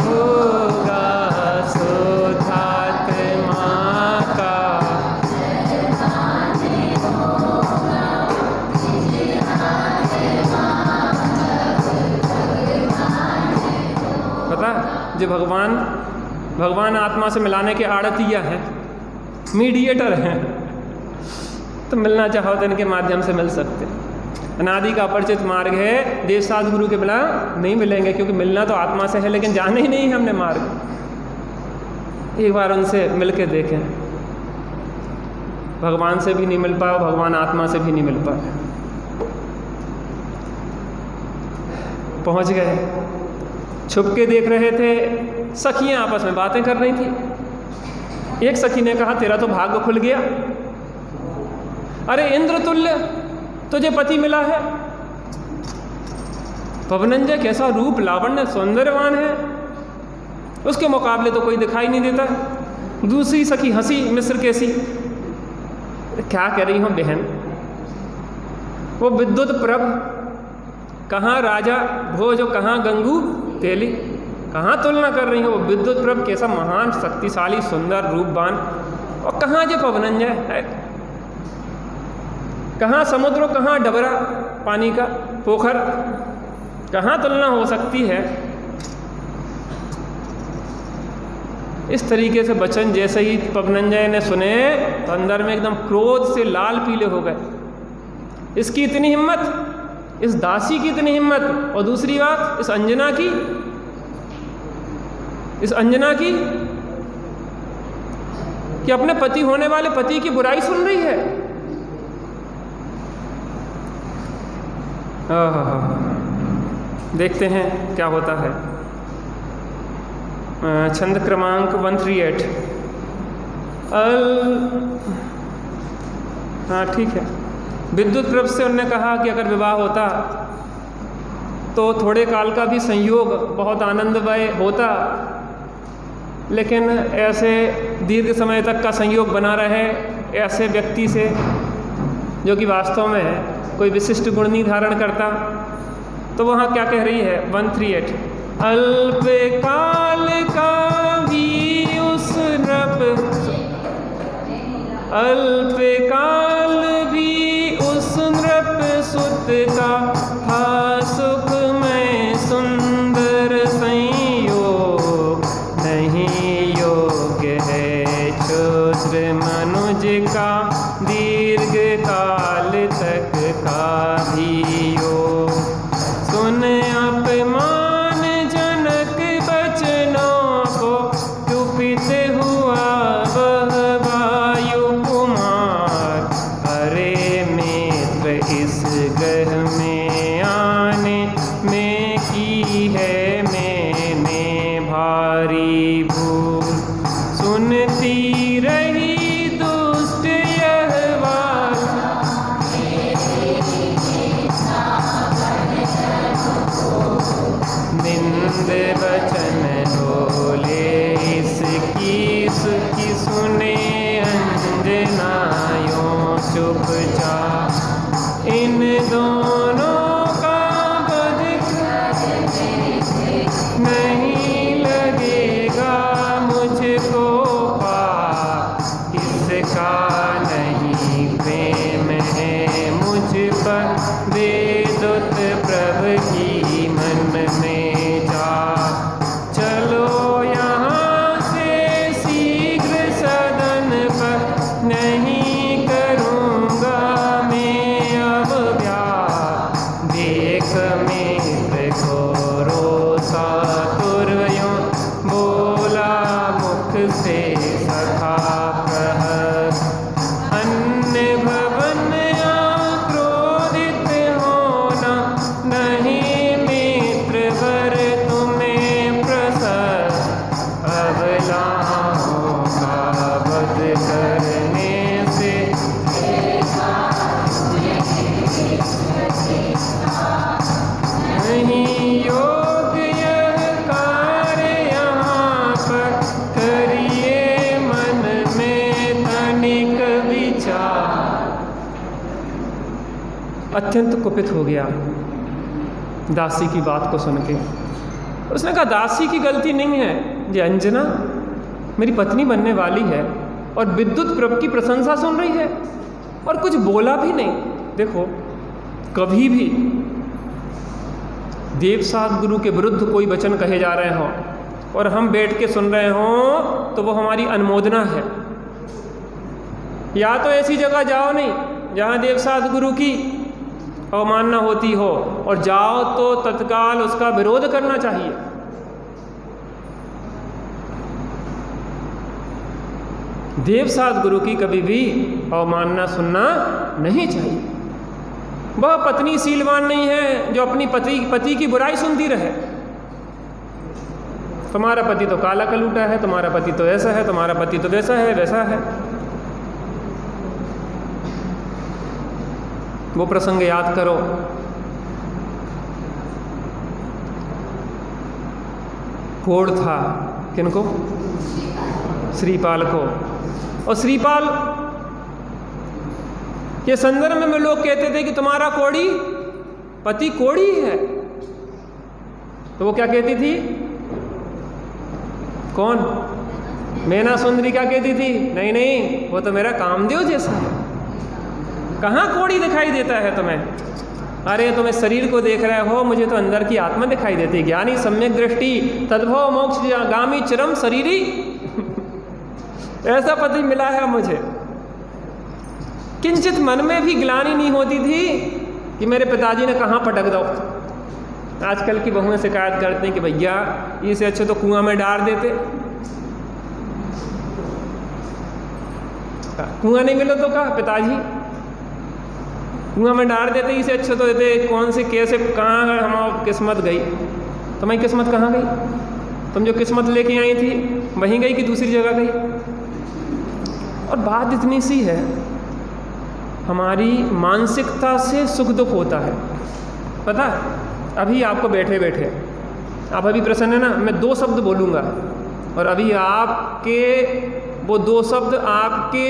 Speaker 1: होगा शुद्धात्मा का। जो भगवान आत्मा से मिलाने के आड़तिया हैं, मीडिएटर हैं, तो मिलना चाहो तो इनके माध्यम से मिल सकते हैं। अनादि का अपरिचित मार्ग है, देवसाद गुरु के बिना नहीं मिलेंगे, क्योंकि मिलना तो आत्मा से है लेकिन जाने ही नहीं हमने मार्ग। एक बार उनसे मिल के देखें, भगवान से भी नहीं मिल पाए, भगवान आत्मा से भी नहीं मिल पाए। पहुंच गए, छुप के देख रहे थे, सखियां आपस में बातें कर रही थी। एक सखी ने कहा, तेरा तो भाग्य खुल गया, अरे इंद्र तुल्य तुझे पति मिला है। पवनंजय कैसा रूप लावण्य सौंदर्यवान है, उसके मुकाबले तो कोई दिखाई नहीं देता। दूसरी सखी हंसी मिस्र कैसी, क्या कह रही हो बहन, वो विद्युत प्रभ, कहाँ राजा भोज और कहाँ गंगू तेली, कहाँ तुलना कर रही हो। वो विद्युत प्रभ कैसा महान शक्तिशाली सुंदर रूपवान, और कहाँ जो पवनंजय है, कहाँ समुद्र, कहाँ डबरा पानी का पोखर, कहाँ तुलना हो सकती है। इस तरीके से वचन जैसे ही पवनंजय ने सुने तो अंदर में एकदम क्रोध से लाल पीले हो गए। इसकी इतनी हिम्मत, इस दासी की इतनी हिम्मत, और दूसरी बात इस अंजना की, कि अपने पति होने वाले पति की बुराई सुन रही है। देखते हैं क्या होता है। छंद क्रमांक 138। हाँ ठीक है। विद्युत प्रभ से उन्होंने कहा कि अगर विवाह होता तो थोड़े काल का भी संयोग बहुत आनंदमय होता, लेकिन ऐसे दीर्घ समय तक का संयोग बना रहे ऐसे व्यक्ति से जो कि वास्तव में कोई विशिष्ट गुण नहीं धारण करता। तो वहाँ क्या कह रही है 138, अल्प काल का भी उस नृप, अल्प काल भी उस नृप सुत का था सुखमय सुंदर संयोग, नहीं योग्य है क्षुद्र मनुज का दीर्घ काल तक का भी योग। सुन अपमान जनक बचनों को कुपित हुआ वह वायु कुमार, अरे मित्र इस ग्रह में आने में की है मैंने भारी भूल। सुनती रही दुष्ट यह बात, निंद वचन बोले इसकी सुखी सुने अंजनायों चुपचाप। इन दोनों का बध नहीं लगेगा मुझको पाप, इसका नहीं प्रेम है मुझ पर विद्युत प्रभ की मन में जा। चलो यहाँ से शीघ्र सदन पर, नहीं करूँगा मैं अब ब्याह। देख मित्र को रोसा तुर्यों बोला मुख से सखा कह, अन्य भवन क्रोधित होना नहीं मित्र वर तुम्हें प्रसन्न। अबलाओं का वध करने से नहीं योग्य यह कार्य यहाँ पर, करिए मन में तनिक विचार। अत्यंत कुपित हो गया दासी की बात को सुन के। उसने कहा दासी की गलती नहीं है, ये अंजना मेरी पत्नी बनने वाली है और विद्युत प्रभ की प्रशंसा सुन रही है और कुछ बोला भी नहीं। देखो कभी भी देवसात गुरु के विरुद्ध कोई वचन कहे जा रहे हों और हम बैठ के सुन रहे हों तो वो हमारी अनुमोदना है। या तो ऐसी जगह जाओ नहीं जहाँ देवसात गुरु की अवमानना होती हो, और जाओ तो तत्काल उसका विरोध करना चाहिए। देवसात गुरु की कभी भी अवमानना सुनना नहीं चाहिए। वह पत्नी शीलवान नहीं है जो अपनी पति की बुराई सुनती रहे। तुम्हारा पति तो काला कलूटा है, तुम्हारा पति तो ऐसा है, तुम्हारा पति तो वैसा है वैसा है। वो प्रसंग याद करो। कोढ़ था किनको? श्रीपाल को। और श्रीपाल के संदर्भ में लोग कहते थे कि तुम्हारा कोड़ी पति कोड़ी है, तो वो क्या कहती थी? कौन? मैना सुंदरी क्या कहती थी? नहीं नहीं, वो तो मेरा कामदेव जैसा है। कहाँ कोड़ी दिखाई देता है तुम्हें? अरे तुम्हें शरीर को देख रहे हो, मुझे तो अंदर की आत्मा दिखाई देती है। ज्ञानी सम्यक दृष्टि तद्भव मोक्ष गामी चरम शरीरी ऐसा पति मिला है मुझे। किंचित मन में भी ग्लानि नहीं होती थी कि मेरे पिताजी ने कहाँ पटक दो। आजकल की बहुएं शिकायत करती हैं कि भैया इससे अच्छे तो कुआं में डाल देते, कुआं नहीं मिला तो कहा पिताजी कुआं में डाल देते, इसे अच्छे तो देते। कौन से कैसे कहाँ हम किस्मत गई? तुम्हारी किस्मत कहाँ गई? तुम जो किस्मत लेके आई थी वहीं गई कि दूसरी जगह गई? और बात इतनी सी है, हमारी मानसिकता से सुख दुख होता है। पता है, अभी आपको बैठे बैठे आप अभी प्रसन्न है ना, मैं 2 शब्द बोलूँगा और अभी आपके वो 2 शब्द आपके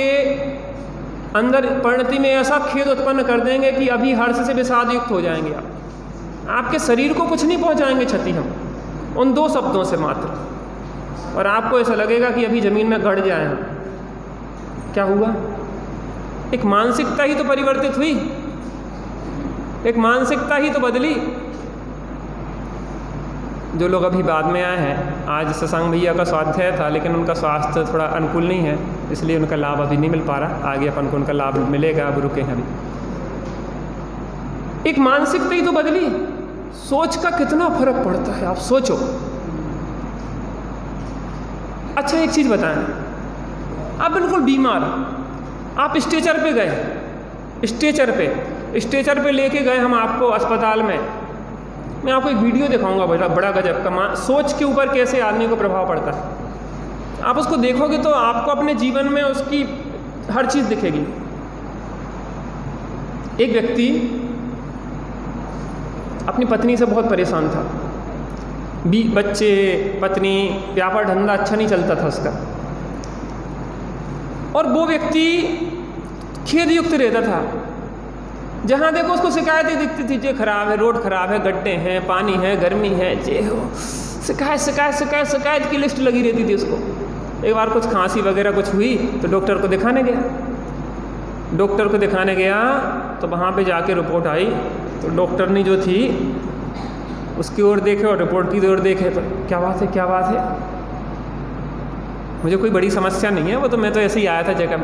Speaker 1: अंदर परिणति में ऐसा खेद उत्पन्न कर देंगे कि अभी हर्ष से विषाद युक्त हो जाएंगे। आपके शरीर को कुछ नहीं पहुंचाएंगे क्षति हम उन 2 शब्दों से मात्र, और आपको ऐसा लगेगा कि अभी ज़मीन में गड़ जाए हम। क्या हुआ? एक मानसिकता ही तो परिवर्तित हुई, एक मानसिकता ही तो बदली। जो लोग अभी बाद में आए हैं, आज शशांक भैया का स्वाध्याय था लेकिन उनका स्वास्थ्य थोड़ा अनुकूल नहीं है, इसलिए उनका लाभ अभी नहीं मिल पा रहा। आगे अपन को उनका लाभ मिलेगा, अब रुके हैं अभी। एक मानसिकता ही तो बदली। सोच का कितना फर्क पड़ता है, आप सोचो। अच्छा एक चीज़ बताएं, आप बिल्कुल बीमार, आप स्ट्रेचर पे गए, स्ट्रेचर पे लेके गए हम आपको अस्पताल में। मैं आपको एक वीडियो दिखाऊंगा, बड़ा गजब का सोच के ऊपर कैसे आदमी को प्रभाव पड़ता है। आप उसको देखोगे तो आपको अपने जीवन में उसकी हर चीज़ दिखेगी। एक व्यक्ति अपनी पत्नी से बहुत परेशान था, बच्चे, पत्नी, व्यापार धंधा अच्छा नहीं चलता था उसका, और वो व्यक्ति खेद युक्त रहता था। जहाँ देखो उसको शिकायतें दिखती थी, ये खराब है, रोड खराब है, गड्ढे हैं, पानी है, गर्मी है, ये हो, शिकायत की लिस्ट लगी रहती थी उसको। एक बार कुछ खांसी वगैरह कुछ हुई तो डॉक्टर को दिखाने गया, तो वहाँ पे जाके रिपोर्ट आई तो डॉक्टर ने जो थी उसकी ओर देखे और रिपोर्ट की ओर देखे तो क्या बात है, मुझे कोई बड़ी समस्या नहीं है, वो तो मैं तो ऐसे ही आया था जगह।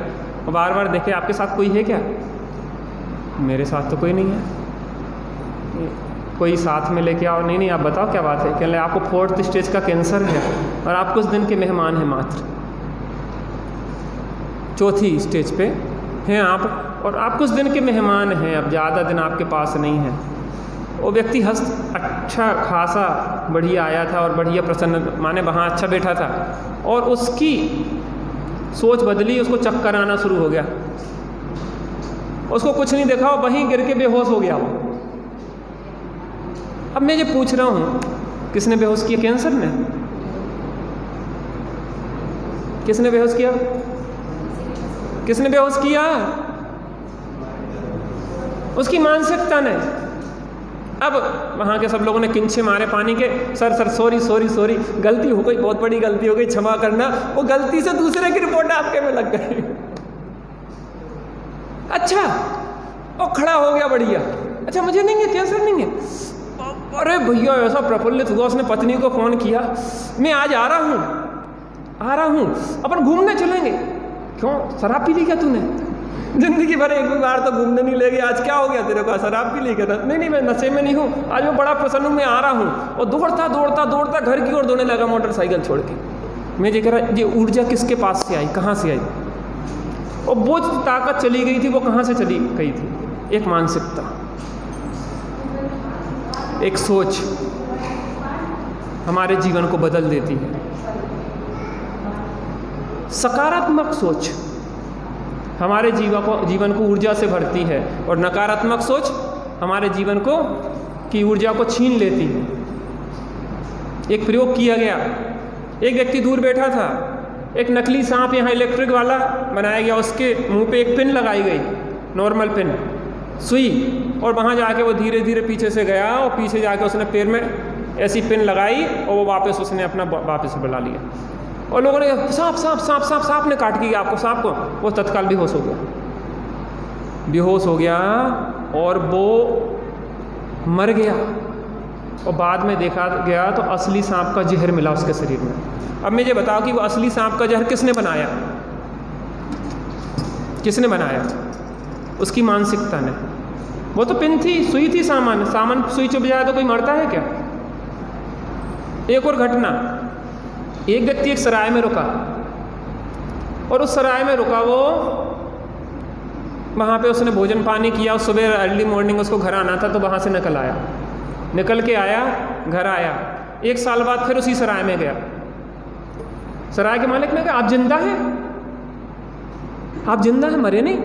Speaker 1: बार बार देखे, आपके साथ कोई है क्या? मेरे साथ तो कोई नहीं है। कोई साथ में लेके आओ। नहीं आप बताओ क्या बात है? कह रहे आपको 4th स्टेज का कैंसर है और आप कुछ दिन के मेहमान हैं, मात्र 4थी स्टेज पे हैं आप, और आप कुछ दिन के मेहमान हैं, अब ज़्यादा दिन आपके पास नहीं है। वो व्यक्ति अच्छा खासा बढ़िया आया था और बढ़िया प्रसन्न, माने वहाँ अच्छा बैठा था, और उसकी सोच बदली, उसको चक्कर आना शुरू हो गया। उसको कुछ नहीं देखा, वहीं गिर के बेहोश हो गया वो। अब मैं ये पूछ रहा हूँ, किसने बेहोश किया? कैंसर ने? किसने बेहोश किया? किसने बेहोश किया? उसकी मानसिकता ने। अब वहाँ के सब लोगों ने किंचे मारे पानी के, सर सॉरी, गलती हो गई, बहुत बड़ी गलती हो गई, क्षमा करना। वो गलती से दूसरे की रिपोर्ट आपके में लग गई। अच्छा, वो खड़ा हो गया बढ़िया, अच्छा मुझे नहीं है, कैंसर नहीं है। अरे भैया ऐसा प्रफुल्लित हुआ, उसने पत्नी को फ़ोन किया, मैं आज आ रहा हूँ, अपन घूमने चलेंगे। क्यों, शराब पी ली क्या तूने? जिंदगी भर एक भी बार तो घूमने नहीं ले गया, आज क्या हो गया तेरे को, शराब पी ली क्या? नहीं मैं नशे में नहीं हूँ, आज मैं बड़ा प्रसन्न हूँ, मैं आ रहा हूँ। और दौड़ता घर की ओर दौड़ने लगा, मोटरसाइकिल छोड़ के। मैं ये कह रहा, ये ऊर्जा किसके पास से आई, कहाँ से आई? और वो जो ताकत चली गई थी वो कहाँ से चली गई थी? एक मानसिकता, एक सोच हमारे जीवन को बदल देती है। सकारात्मक सोच हमारे जीवन को ऊर्जा से भरती है, और नकारात्मक सोच हमारे जीवन की ऊर्जा को छीन लेती है। एक प्रयोग किया गया, एक व्यक्ति दूर बैठा था, एक नकली सांप यहाँ इलेक्ट्रिक वाला बनाया गया, उसके मुंह पे एक पिन लगाई गई, नॉर्मल पिन, सुई, और वहाँ जाके वो धीरे धीरे पीछे से गया और पीछे जाके उसने पैर में ऐसी पिन लगाई और वो वापस उसने अपना वापस बुला लिया। और लोगों ने सांप सांप सांप सांप सांप ने काट दिया आपको, सांप को, वो तत्काल बेहोश हो गया, बेहोश हो गया और वो मर गया। और बाद में देखा गया तो असली सांप का जहर मिला उसके शरीर में। अब मुझे बताओ कि वो असली सांप का जहर किसने बनाया? किसने बनाया? उसकी मानसिकता ने। वो तो पिन थी, सुई थी, सामान सुई चुभ जाए तो कोई मरता है क्या? एक और घटना, एक व्यक्ति एक सराय में रुका और उस सराय में रुका वो, वहाँ पे उसने भोजन पानी किया, सुबह अर्ली मॉर्निंग उसको घर आना था तो वहाँ से निकल के आया, घर आया। 1 साल बाद फिर उसी सराय में गया। सराय के मालिक ने कहा आप जिंदा हैं? आप जिंदा हैं, मरे नहीं?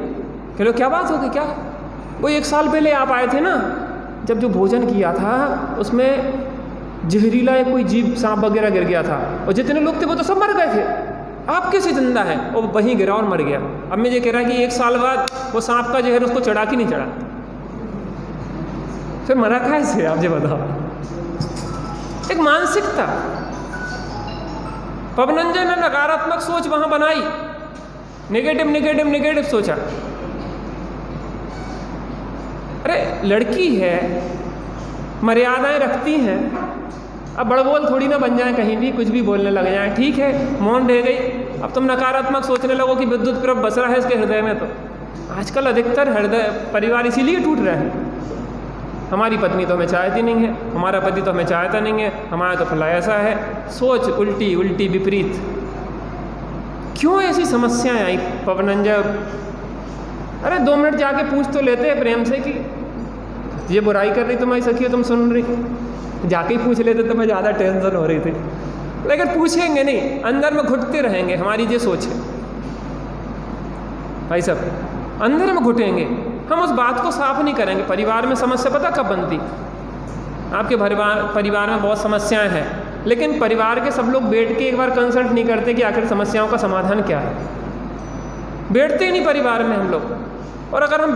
Speaker 1: कह लो क्या बात हो गई, क्या? वो 1 साल पहले आप आए थे ना, जब जो भोजन किया था उसमें जहरीला कोई जीव सांप वगैरह गिर गया था और जितने लोग थे वो तो सब मर गए थे, आप कैसे जिंदा है? और वहीं गिरा और मर गया। अब मैं ये कह रहा कि 1 साल बाद वो सांप का जहर उसको चढ़ा कि नहीं चढ़ा? फिर मरा कैसे? आप ये बताओ। एक मानसिकता, पवनंजय ने नकारात्मक सोच वहां बनाई, नेगेटिव नेगेटिव नेगेटिव सोचा। अरे लड़की है, मर्यादाएं रखती हैं, अब बड़बोल थोड़ी ना बन जाए, कहीं भी कुछ भी बोलने लग जाए, ठीक है, मौन रह गई। अब तुम नकारात्मक सोचने लगो कि विद्युत प्रभ बस रहा है इसके हृदय में। तो आजकल अधिकतर हृदय परिवार इसीलिए टूट रहे हैं। हमारी पत्नी तो हमें चाहती नहीं है, हमारा पति तो हमें चाहता नहीं है, हमारा तो फला ऐसा है, सोच उल्टी उल्टी विपरीत। क्यों ऐसी समस्याएं आई पवनंजय? अरे 2 मिनट जाके पूछ तो लेते हैं प्रेम से कि ये बुराई कर रही तुम्हारी सखी, तुम सुन रही, जाके ही पूछ लेते तो मैं ज़्यादा टेंशन हो रही थी। लेकिन पूछेंगे नहीं, अंदर में घुटते रहेंगे, हमारी ये सोच है भाई साहब, अंदर में घुटेंगे, हम उस बात को साफ नहीं करेंगे। परिवार में समस्या पता कब बनती? आपके परिवार में बहुत समस्याएं हैं, लेकिन परिवार के सब लोग बैठ के एक बार कंसल्ट नहीं करते कि आखिर समस्याओं का समाधान क्या है। बैठते ही नहीं परिवार में हम लोग। और अगर हम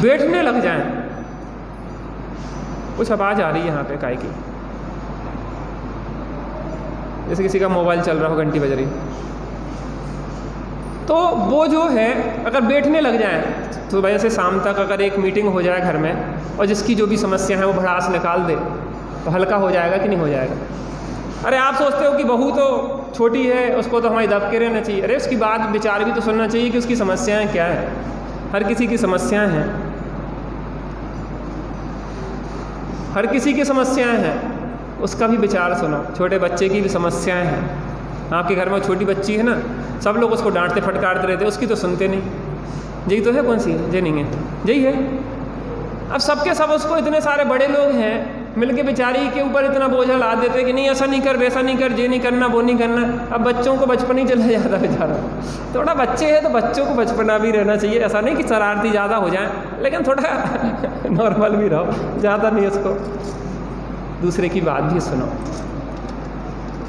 Speaker 1: बैठने लग जाएं, कुछ आवाज़ आ रही है यहाँ पे काय की, जैसे किसी का मोबाइल चल रहा हो, घंटी बज रही, तो वो जो है अगर बैठने लग जाए तो वजह से शाम तक अगर एक मीटिंग हो जाए घर में और जिसकी जो भी समस्या है वो भड़ास निकाल दे तो हल्का हो जाएगा कि नहीं हो जाएगा? अरे आप सोचते हो कि बहू तो छोटी है, उसको तो हमारी दब के रहना चाहिए। अरे उसकी बात विचार भी तो सुनना चाहिए कि उसकी समस्याएं क्या है। हर किसी की समस्याएं हैं, हर किसी की समस्याएं हैं, उसका भी विचार सुनो। छोटे बच्चे की भी समस्याएं हैं। आपके घर में छोटी बच्ची है ना, सब लोग उसको डांटते फटकारते रहते, उसकी तो सुनते नहीं। यही तो है, कौन सी है? ये नहीं है, यही है। अब सबके सब उसको, इतने सारे बड़े लोग हैं मिलके बेचारी के ऊपर इतना बोझा ला देते कि नहीं ऐसा नहीं कर, वैसा नहीं कर, ये नहीं करना, वो नहीं करना। अब बच्चों को बचपन ही चला जाता बेचारा। थोड़ा बच्चे हैं तो बच्चों को बचपना भी रहना चाहिए। ऐसा नहीं कि शरारती ज़्यादा हो जाए, लेकिन थोड़ा नॉर्मल भी रहो, ज़्यादा नहीं। उसको दूसरे की बात भी सुनो।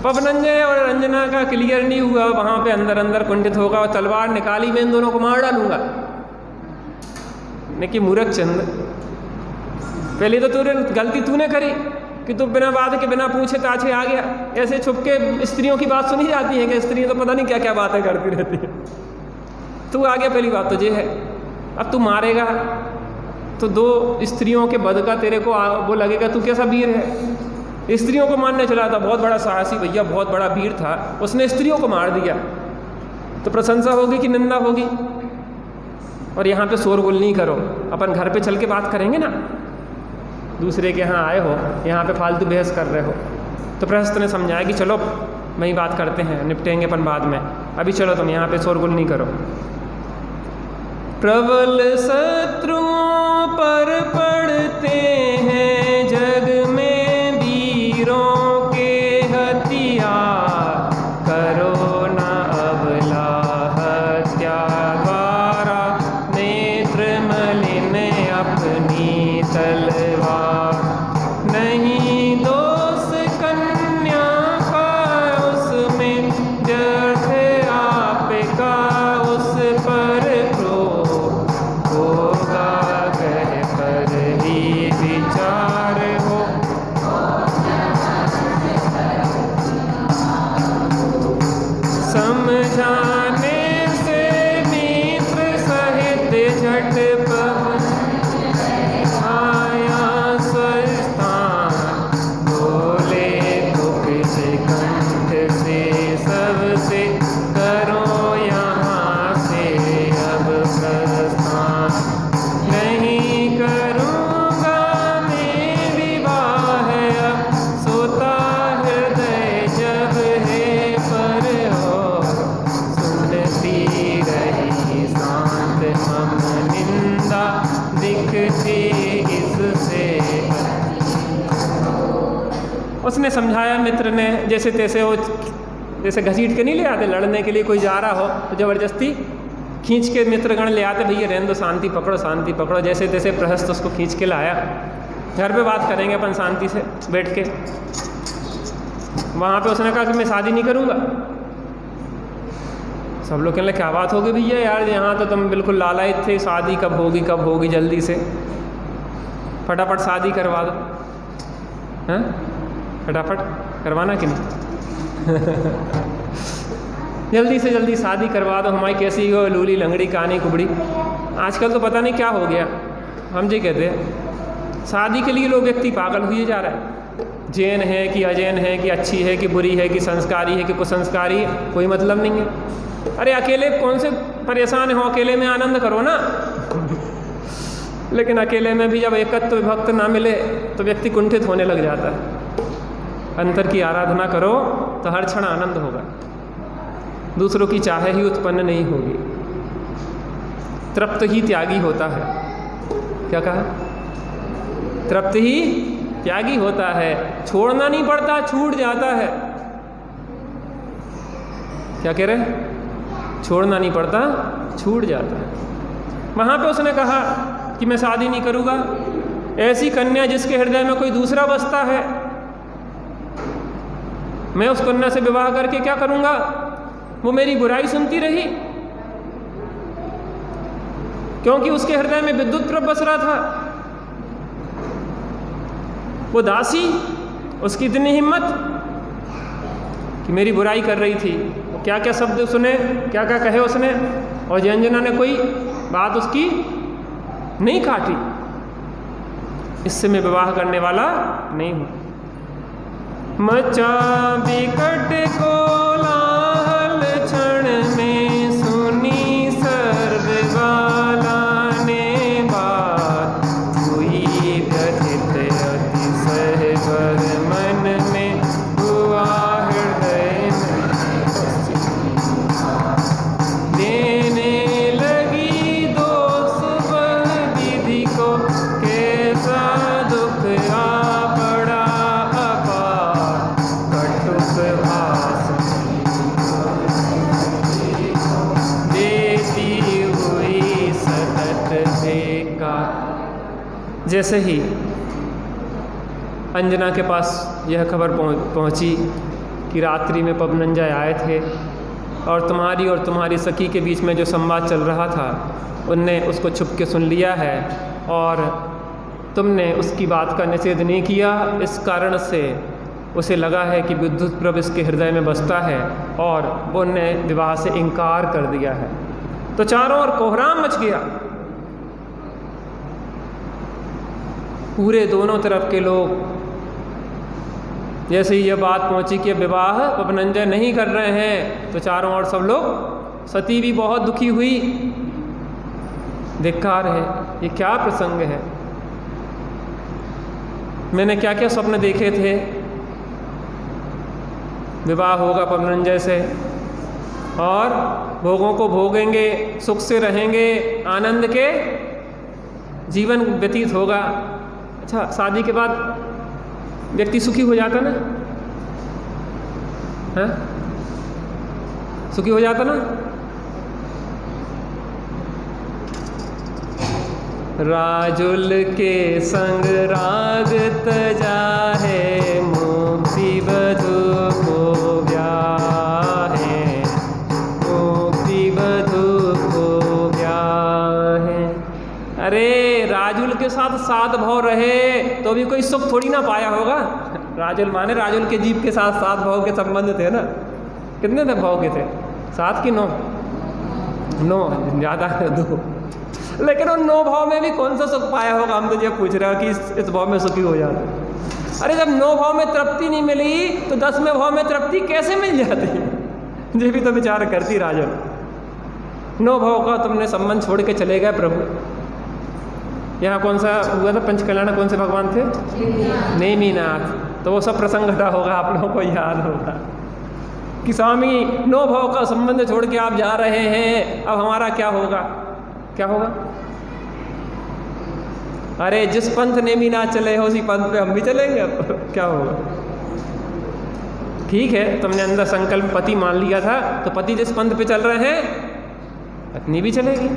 Speaker 1: पवनंजय और रंजना का क्लियर नहीं हुआ, वहाँ पे अंदर अंदर कुंठित होगा और तलवार निकाली, मैं इन दोनों को मार डालूंगा। कि मूर्ख चंद, पहले तो तूने गलती तूने करी कि तू बिना बात के बिना पूछे ताछे आ गया। ऐसे छुप के स्त्रियों की बात सुनी जाती है कि स्त्रियाँ तो पता नहीं क्या क्या बातें करती रहती है। तू आ गया, पहली बात तो ये है। अब तू मारेगा तो 2 स्त्रियों के बद का तेरे को वो लगेगा तू कैसा वीर है। स्त्रियों को मारने चला था, बहुत बड़ा साहसी भैया, बहुत बड़ा वीर था, उसने स्त्रियों को मार दिया, तो प्रशंसा होगी कि निंदा होगी? और यहाँ पे शोरगुल नहीं करो, अपन घर पे चल के बात करेंगे ना। दूसरे के यहाँ आए हो, यहाँ पे फालतू बहस कर रहे हो, तो प्रहस्त ने समझाया कि चलो वहीं बात करते हैं, निपटेंगे अपन बाद में, अभी चलो तुम यहाँ पे शोरगुल नहीं करो। प्रबल शत्रुओं पर पड़ते हैं जग में वीरों के हथियार, करो न अबला हत्या द्वारा, नेत्र मलिन अपनी तलवार, नहीं दोष कन्या का उसमें, व्यर्थ आपका उस पर क्रोध, उसने समझाया मित्र ने, जैसे तैसे वो जैसे घसीट के नहीं ले आते लड़ने के लिए, कोई जा रहा हो तो ज़बरदस्ती खींच के मित्रगण ले आते, भैया रहने दो, शांति पकड़ो। जैसे तैसे प्रहस्त उसको खींच के लाया। घर पे बात करेंगे अपन शांति से बैठ के। वहाँ पे उसने कहा कि मैं शादी नहीं करूँगा। सब लोग कहने लगे क्या बात होगी भैया, यार यहाँ तो तुम बिल्कुल लालायित थे, शादी कब होगी जल्दी से, फटाफट शादी करवा दो। हैं, फटाफट करवाना कि नहीं जल्दी से जल्दी शादी करवा दो, हमारी कैसी हो लूली लंगड़ी कहानी कुबड़ी। आजकल तो पता नहीं क्या हो गया, हम जी कहते हैं शादी के लिए लोग व्यक्ति पागल हुए जा रहा है। जैन है कि अजैन है कि अच्छी है कि बुरी है कि संस्कारी है कि कुसंस्कारी है, कोई मतलब नहीं है। अरे अकेले कौन से परेशान हो, अकेले में आनंद करो ना लेकिन अकेले में भी जब एकत्व विभक्त ना मिले तो व्यक्ति कुंठित होने लग जाता है। अंतर की आराधना करो तो हर क्षण आनंद होगा, दूसरों की चाह ही उत्पन्न नहीं होगी। तृप्त ही त्यागी होता है। क्या कहा? तृप्त ही त्यागी होता है, छोड़ना नहीं पड़ता, छूट जाता है। क्या कह रहे? छोड़ना नहीं पड़ता, छूट जाता है। वहाँ पे उसने कहा कि मैं शादी नहीं करूँगा। ऐसी कन्या जिसके हृदय में कोई दूसरा बसता है, मैं उस कन्या से विवाह करके क्या करूँगा? वो मेरी बुराई सुनती रही, क्योंकि उसके हृदय में विद्युत प्रभ बस रहा था। वो दासी, उसकी इतनी हिम्मत कि मेरी बुराई कर रही थी। क्या क्या शब्द सुने, क्या क्या कहे उसने, और जयंजना ने कोई बात उसकी नहीं काटी। इससे मैं विवाह करने वाला नहीं हूँ। मचा बिकट कोलाहल क्षण में सुनी सर्वबाला ने बात, हुई व्यथित अतिशय बर मन में, हुआ हृदय में देने लगी दोष बल विधि को, कैसा दुख आ पड़ा अपार कटुक भास देती हुई सतत बेकार। जैसे ही अंजना के पास यह खबर पहुंची कि रात्रि में पवनंजय आए थे और तुम्हारी सखी के बीच में जो संवाद चल रहा था उनने उसको छुप के सुन लिया है, और तुमने उसकी बात का निषेध नहीं किया, इस कारण से उसे लगा है कि विद्युत प्रभ इसके हृदय में बसता है और वो ने विवाह से इनकार कर दिया है। तो चारों ओर कोहराम मच गया। पूरे दोनों तरफ के लोग, जैसे ही यह बात पहुंची कि विवाह पवनंजय नहीं कर रहे हैं, तो चारों ओर सब लोग, सती भी बहुत दुखी हुई। धिक्कार है, ये क्या प्रसंग है, मैंने क्या क्या स्वप्न देखे थे। विवाह होगा पवनंजय से और भोगों को भोगेंगे, सुख से रहेंगे, आनंद के जीवन व्यतीत होगा। अच्छा, शादी के बाद व्यक्ति सुखी हो जाता ना, हाँ? सुखी हो जाता ना। राजुल के संग राग तजा है, मुक्ति बधू को ब्याहे, मुक्ति बधू को ब्याहे। अरे राजुल के साथ सात भाव रहे तो भी कोई सुख थोड़ी ना पाया होगा। राजुल माने राजुल के जीव के साथ सात भाव के संबंध थे ना। कितने थे भाव के थे? 7 कि 9? 9 ज़्यादा है 2। लेकिन उन 9 भाव में भी कौन सा सुख पाया होगा? हम तो ये पूछ रहे हो कि इस भाव में सुखी हो जाते। अरे जब 9 भाव में तृप्ति नहीं मिली तो 10वें भाव में तृप्ति कैसे मिल जाती? ये भी तो विचार करती राजुल। 9 भाव का तुमने संबंध छोड़ के चले गए प्रभु। यहाँ कौन सा हुआ था पंचकल्याण, कौन से भगवान थे? नेमिनाथ। तो वो सब प्रसंग घटा होगा, आप लोगों को याद होगा कि स्वामी 9 भाव का संबंध छोड़ के आप जा रहे हैं, अब हमारा क्या होगा? क्या होगा? अरे जिस पंथ नेमिनाथ चले हो उसी पंथ पे हम भी चलेंगे, अब क्या होगा? ठीक है, तुमने अंदर संकल्प पति मान लिया था, तो पति जिस पंथ पे चल रहे हैं पत्नी भी चलेगी।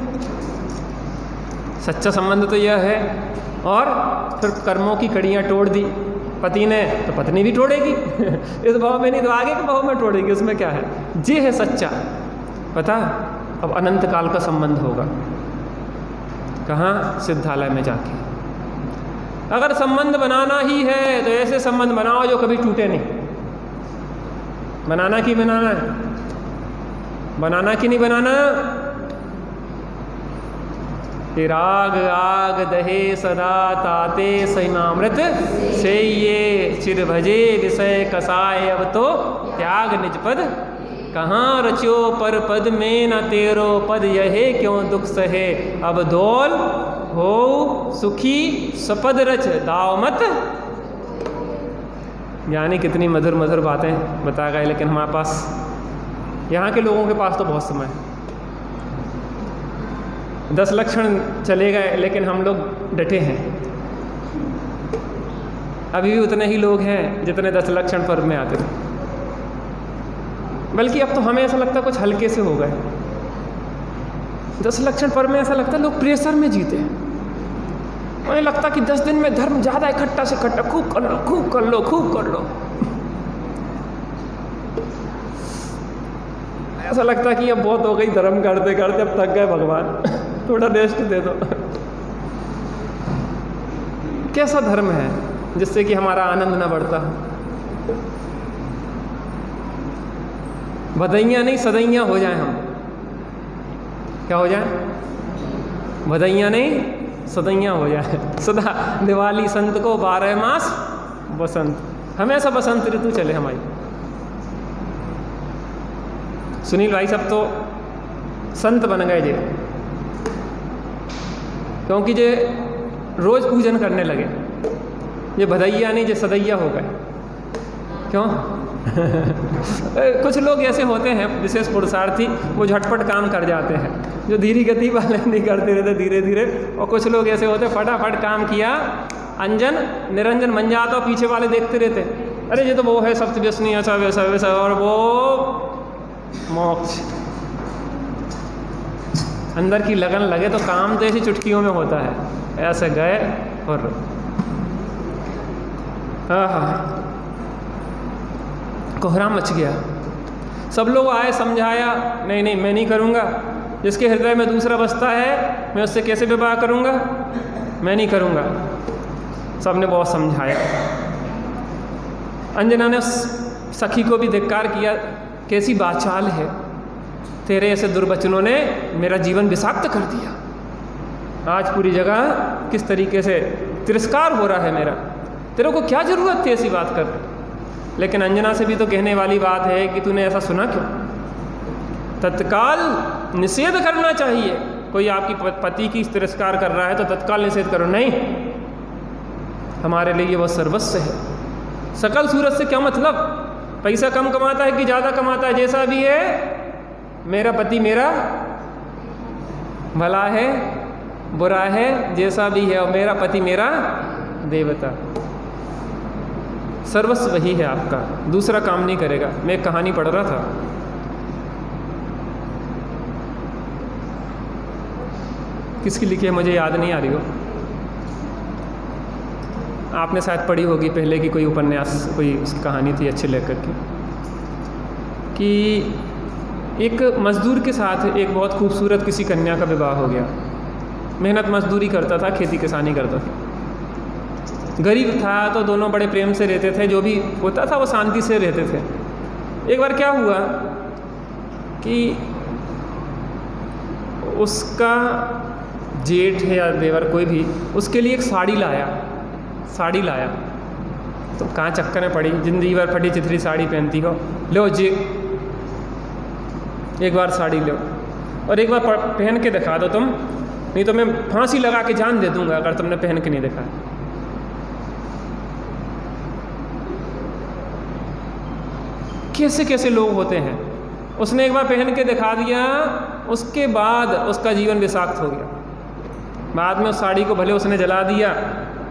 Speaker 1: सच्चा संबंध तो यह है। और फिर कर्मों की कड़ियाँ तोड़ दी पति ने, तो पत्नी भी तोड़ेगी इस भाव में नहीं तो आगे के भाव में तोड़ेगी, उसमें क्या है। ये है सच्चा। पता, अब अनंत काल का संबंध होगा। कहाँ? सिद्धालय में जाके। अगर संबंध बनाना ही है तो ऐसे संबंध बनाओ जो कभी टूटे नहीं। बनाना कि बनाना है? बनाना कि नहीं बनाना? कि राग आग दहे सदा ताते सैमामृत से ये चिर भजे विषय कसाय अब तो त्याग निज पद कहाँ रचो पर पद में न तेरो पद यहे क्यों दुख सहे अब दौल हो सुखी सपद रच दाव मत। यानी कितनी मधुर मधुर बातें बता गए, लेकिन हमारे पास, यहाँ के लोगों के पास तो बहुत समय है। 10 लक्षण चले गए लेकिन हम लोग डटे हैं। अभी भी उतने ही लोग हैं जितने 10 लक्षण पर्व में आते थे, बल्कि अब तो हमें ऐसा लगता है कुछ हल्के से हो गए। 10 लक्षण पर्व में ऐसा लगता है लोग प्रेशर में जीते हैं। उन्हें लगता कि 10 दिन में धर्म ज़्यादा इकट्ठा से इकट्ठा, खूब कर लो, खूब कर लो, खूब कर लो। ऐसा लगता कि अब बहुत हो गई धर्म करते करते, अब थक गए भगवान, थोड़ा रेस्ट दे दो। कैसा धर्म है जिससे कि हमारा आनंद न बढ़ता? भदैया नहीं सदैया हो जाए हम। क्या हो जाए? भदैया नहीं सदैया हो जाए। सदा दिवाली संत को 12 मास बसंत, हमेशा बसंत ऋतु चले हमारी। सुनील भाई सब तो संत बन गए जे, क्योंकि जे रोज पूजन करने लगे। ये भदैया नहीं, जे सदैया हो गए। क्यों? कुछ लोग ऐसे होते हैं विशेष पुरुषार्थी, वो झटपट काम कर जाते हैं, जो धीरे गति वाले नहीं करते रहते धीरे धीरे। और कुछ लोग ऐसे होते फटाफट काम किया, अंजन निरंजन बन जाता, और पीछे वाले देखते रहते, अरे ये तो वो है सप्तव्यसनी, ऐसा वैसा वैसा, और वो मोक्ष। अंदर की लगन लगे तो काम तो ऐसी चुटकियों में होता है। ऐसे गए और कोहराम मच गया। सब लोग आए, समझाया, नहीं नहीं मैं नहीं करूँगा। जिसके हृदय में दूसरा बसता है मैं उससे कैसे विवाह करूँगा? मैं नहीं करूँगा। सबने बहुत समझाया। अंजना ने उस सखी को भी धिक्कार किया, कैसी बाचाल है, तेरे ऐसे दुर्वचनों ने मेरा जीवन विषाक्त कर दिया। आज पूरी जगह किस तरीके से तिरस्कार हो रहा है मेरा, तेरे को क्या ज़रूरत थी ऐसी बात कर। लेकिन अंजना से भी तो कहने वाली बात है कि तूने ऐसा सुना क्यों? तत्काल निषेध करना चाहिए। कोई आपकी पति की तिरस्कार कर रहा है तो तत्काल निषेध करो। नहीं, हमारे लिए वह सर्वस्व है। सकल सूरत से क्या मतलब? पैसा कम कमाता है कि ज़्यादा कमाता है, जैसा भी है, मेरा पति मेरा भला है बुरा है जैसा भी है, और मेरा पति मेरा देवता। सर्वस्व वही है आपका, दूसरा काम नहीं करेगा। मैं एक कहानी पढ़ रहा था, किसकी लिखी है मुझे याद नहीं आ रही हो, आपने शायद पढ़ी होगी पहले की कोई उपन्यास, कोई उसकी कहानी थी अच्छे लेखक की, कि एक मजदूर के साथ एक बहुत खूबसूरत किसी कन्या का विवाह हो गया। मेहनत मजदूरी करता था, खेती किसानी करता था, गरीब था, तो दोनों बड़े प्रेम से रहते थे। जो भी होता था वो शांति से रहते थे। एक बार क्या हुआ कि उसका जेठ है या देवर कोई भी उसके लिए एक साड़ी लाया। तो कहाँ चक्कर में पड़ी, जिंदगी भर फटी चिथरी साड़ी पहनती हो, लो जी एक बार साड़ी लो और एक बार पहन के दिखा दो तुम, नहीं तो मैं फांसी लगा के जान दे दूंगा अगर तुमने पहन के नहीं दिखा। कैसे कैसे लोग होते हैं। उसने एक बार पहन के दिखा दिया, उसके बाद उसका जीवन विषाक्त हो गया। बाद में उस साड़ी को भले उसने जला दिया,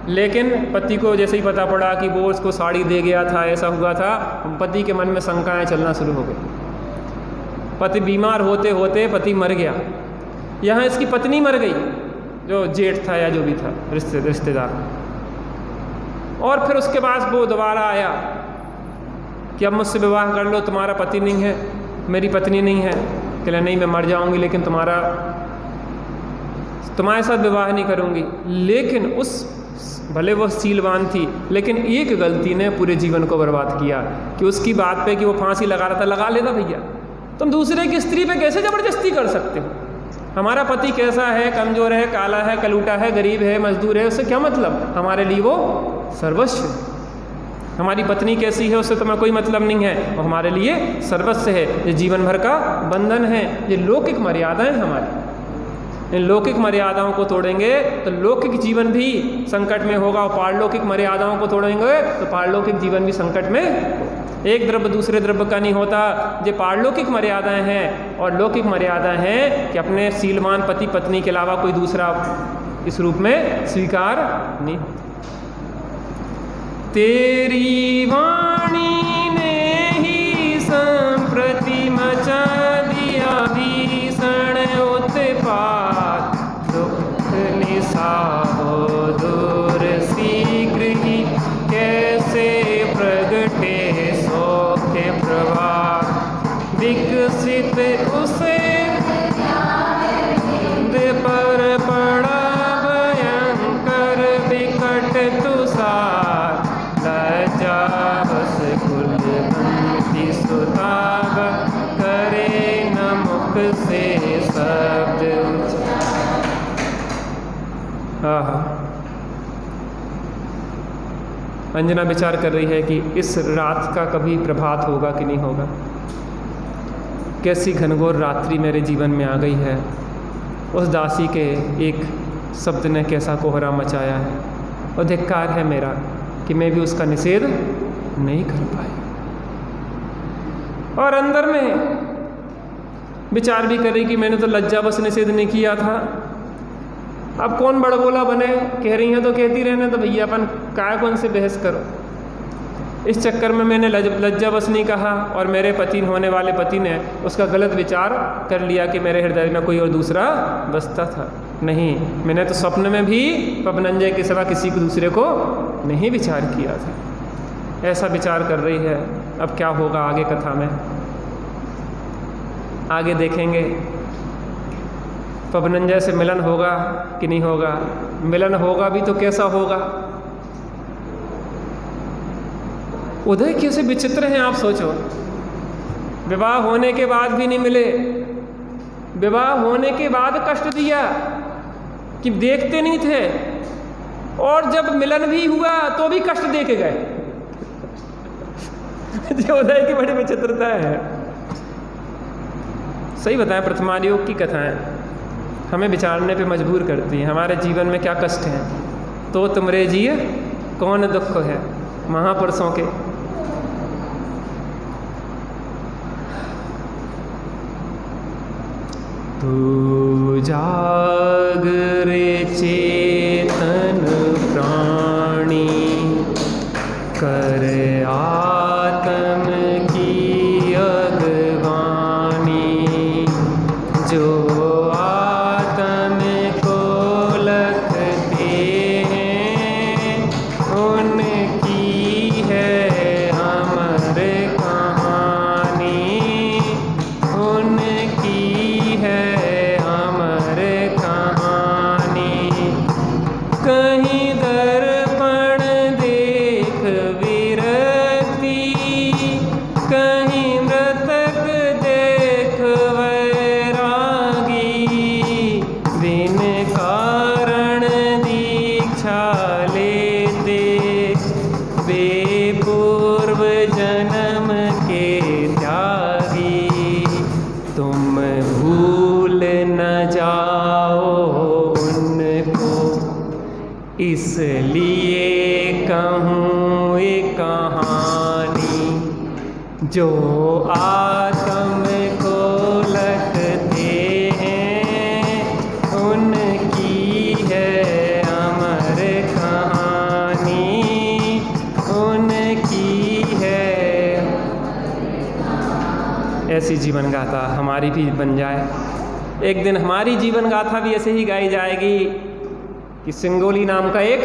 Speaker 1: लेकिन पति को जैसे ही पता पड़ा कि वो उसको साड़ी दे गया था, ऐसा हुआ था, पति के मन में शंकाएं चलना शुरू हो गई। पति बीमार होते होते पति मर गया। यहाँ इसकी पत्नी मर गई, जो जेठ था या जो भी था रिश्तेदार। और फिर उसके बाद वो दोबारा आया कि अब मुझसे विवाह कर लो, तुम्हारा पति नहीं है, मेरी पत्नी नहीं है। कहला नहीं, मैं मर जाऊंगी लेकिन तुम्हारे साथ विवाह नहीं करूंगी। लेकिन भले वो सीलवान थी, लेकिन एक गलती ने पूरे जीवन को बर्बाद किया कि उसकी बात पे कि वो फांसी लगा रहा था, लगा लेता भैया। तुम दूसरे की स्त्री पे कैसे ज़बरदस्ती कर सकते हो? हमारा पति कैसा है, कमज़ोर है, काला है, कलूटा है, गरीब है, मजदूर है, उससे क्या मतलब? हमारे लिए वो सर्वस्व। हमारी पत्नी कैसी है उससे तुम्हें कोई मतलब नहीं है, वो हमारे लिए सर्वस्व है। ये जीवन भर का बंधन है, ये लौकिक मर्यादाएं हमारी। इन लौकिक मर्यादाओं को तोड़ेंगे तो लौकिक जीवन भी संकट में होगा, और पारलौकिक मर्यादाओं को तोड़ेंगे तो पारलौकिक जीवन भी संकट में। एक द्रव्य दूसरे द्रव्य का नहीं होता। ये पारलौकिक मर्यादाएं हैं, और लौकिक मर्यादाएं हैं कि अपने सीलवान पति पत्नी के अलावा कोई दूसरा इस रूप में स्वीकार नहीं होता। तेरी वाणी ने ही संप्रति मचा दिया भीषण उत्पात, दुख निसाहो दूर शीघ्र ही, कैसे प्रगटे सौख्य प्रभात, विकसित उसे पर पड़ा भयंकर विकट तुषार, लज्जा बस कुलवंती सुताब, करे न मुख से शब्द अंजना विचार कर रही है कि इस रात का कभी प्रभात होगा कि नहीं होगा। कैसी घनघोर रात्रि मेरे जीवन में आ गई है। उस दासी के एक शब्द ने कैसा कोहरा मचाया है, और धिक्कार है मेरा कि मैं भी उसका निषेध नहीं कर पाई। और अंदर में विचार भी कर रही कि मैंने तो लज्जावश निषेध नहीं किया था, अब कौन बड़बोला बने, कह रही हैं तो कहती रहने तो भैया, अपन काय कौन से बहस करो। इस चक्कर में मैंने लज्जावश नहीं कहा, और मेरे पति होने वाले पति ने उसका गलत विचार कर लिया कि मेरे हृदय में कोई और दूसरा बसता था। नहीं, मैंने तो स्वप्न में भी पवनंजय के सिवा किसी को दूसरे को नहीं विचार किया था। ऐसा विचार कर रही है। अब क्या होगा आगे कथा में, आगे देखेंगे। पवनंजय से मिलन होगा कि नहीं होगा, मिलन होगा भी तो कैसा होगा। उदय कैसे विचित्र हैं आप सोचो। विवाह होने के बाद भी नहीं मिले, विवाह होने के बाद कष्ट दिया कि देखते नहीं थे, और जब मिलन भी हुआ तो भी कष्ट दे के गए। जो उदय की बड़ी विचित्रता है। सही बताएं, प्रथमान योग की कथाएं हमें विचारने पे मजबूर करती हैं। हमारे जीवन में क्या कष्ट हैं, तो तुमरे जिए कौन दुख है। महापुरुषों के तू जागरे चेतन प्राणी, कर आत्म की अगवानी, जो आत्म को लखते हैं उनकी है अमर कहानी, उनकी है अमर कहानी। कहीं दर्पण देख विरक्ति, कहीं मृतक देख वैरागी, बिन कारण दीक्षा लेते वे पूर्व जन्म के त्यागी। तुम भूल न जाओ उनको, इसलिए कहूँ एक कहानी, जो आत्म को लगते हैं उनकी है अमर कहानी। ऐसी जीवन गाथा हमारी भी बन जाए। एक दिन हमारी जीवन गाथा भी ऐसे ही गाई जाएगी कि सिंगोली नाम का एक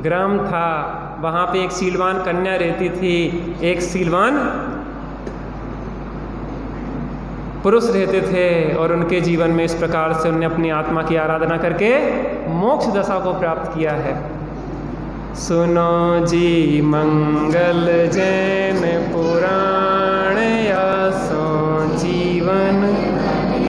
Speaker 1: ग्राम था, वहाँ पे एक शीलवान कन्या रहती थी, एक शीलवान पुरुष रहते थे, और उनके जीवन में इस प्रकार से उन्होंने अपनी आत्मा की आराधना करके मोक्ष दशा को प्राप्त किया है। सुनो जी मंगल जैन पुराण, या सो जीवन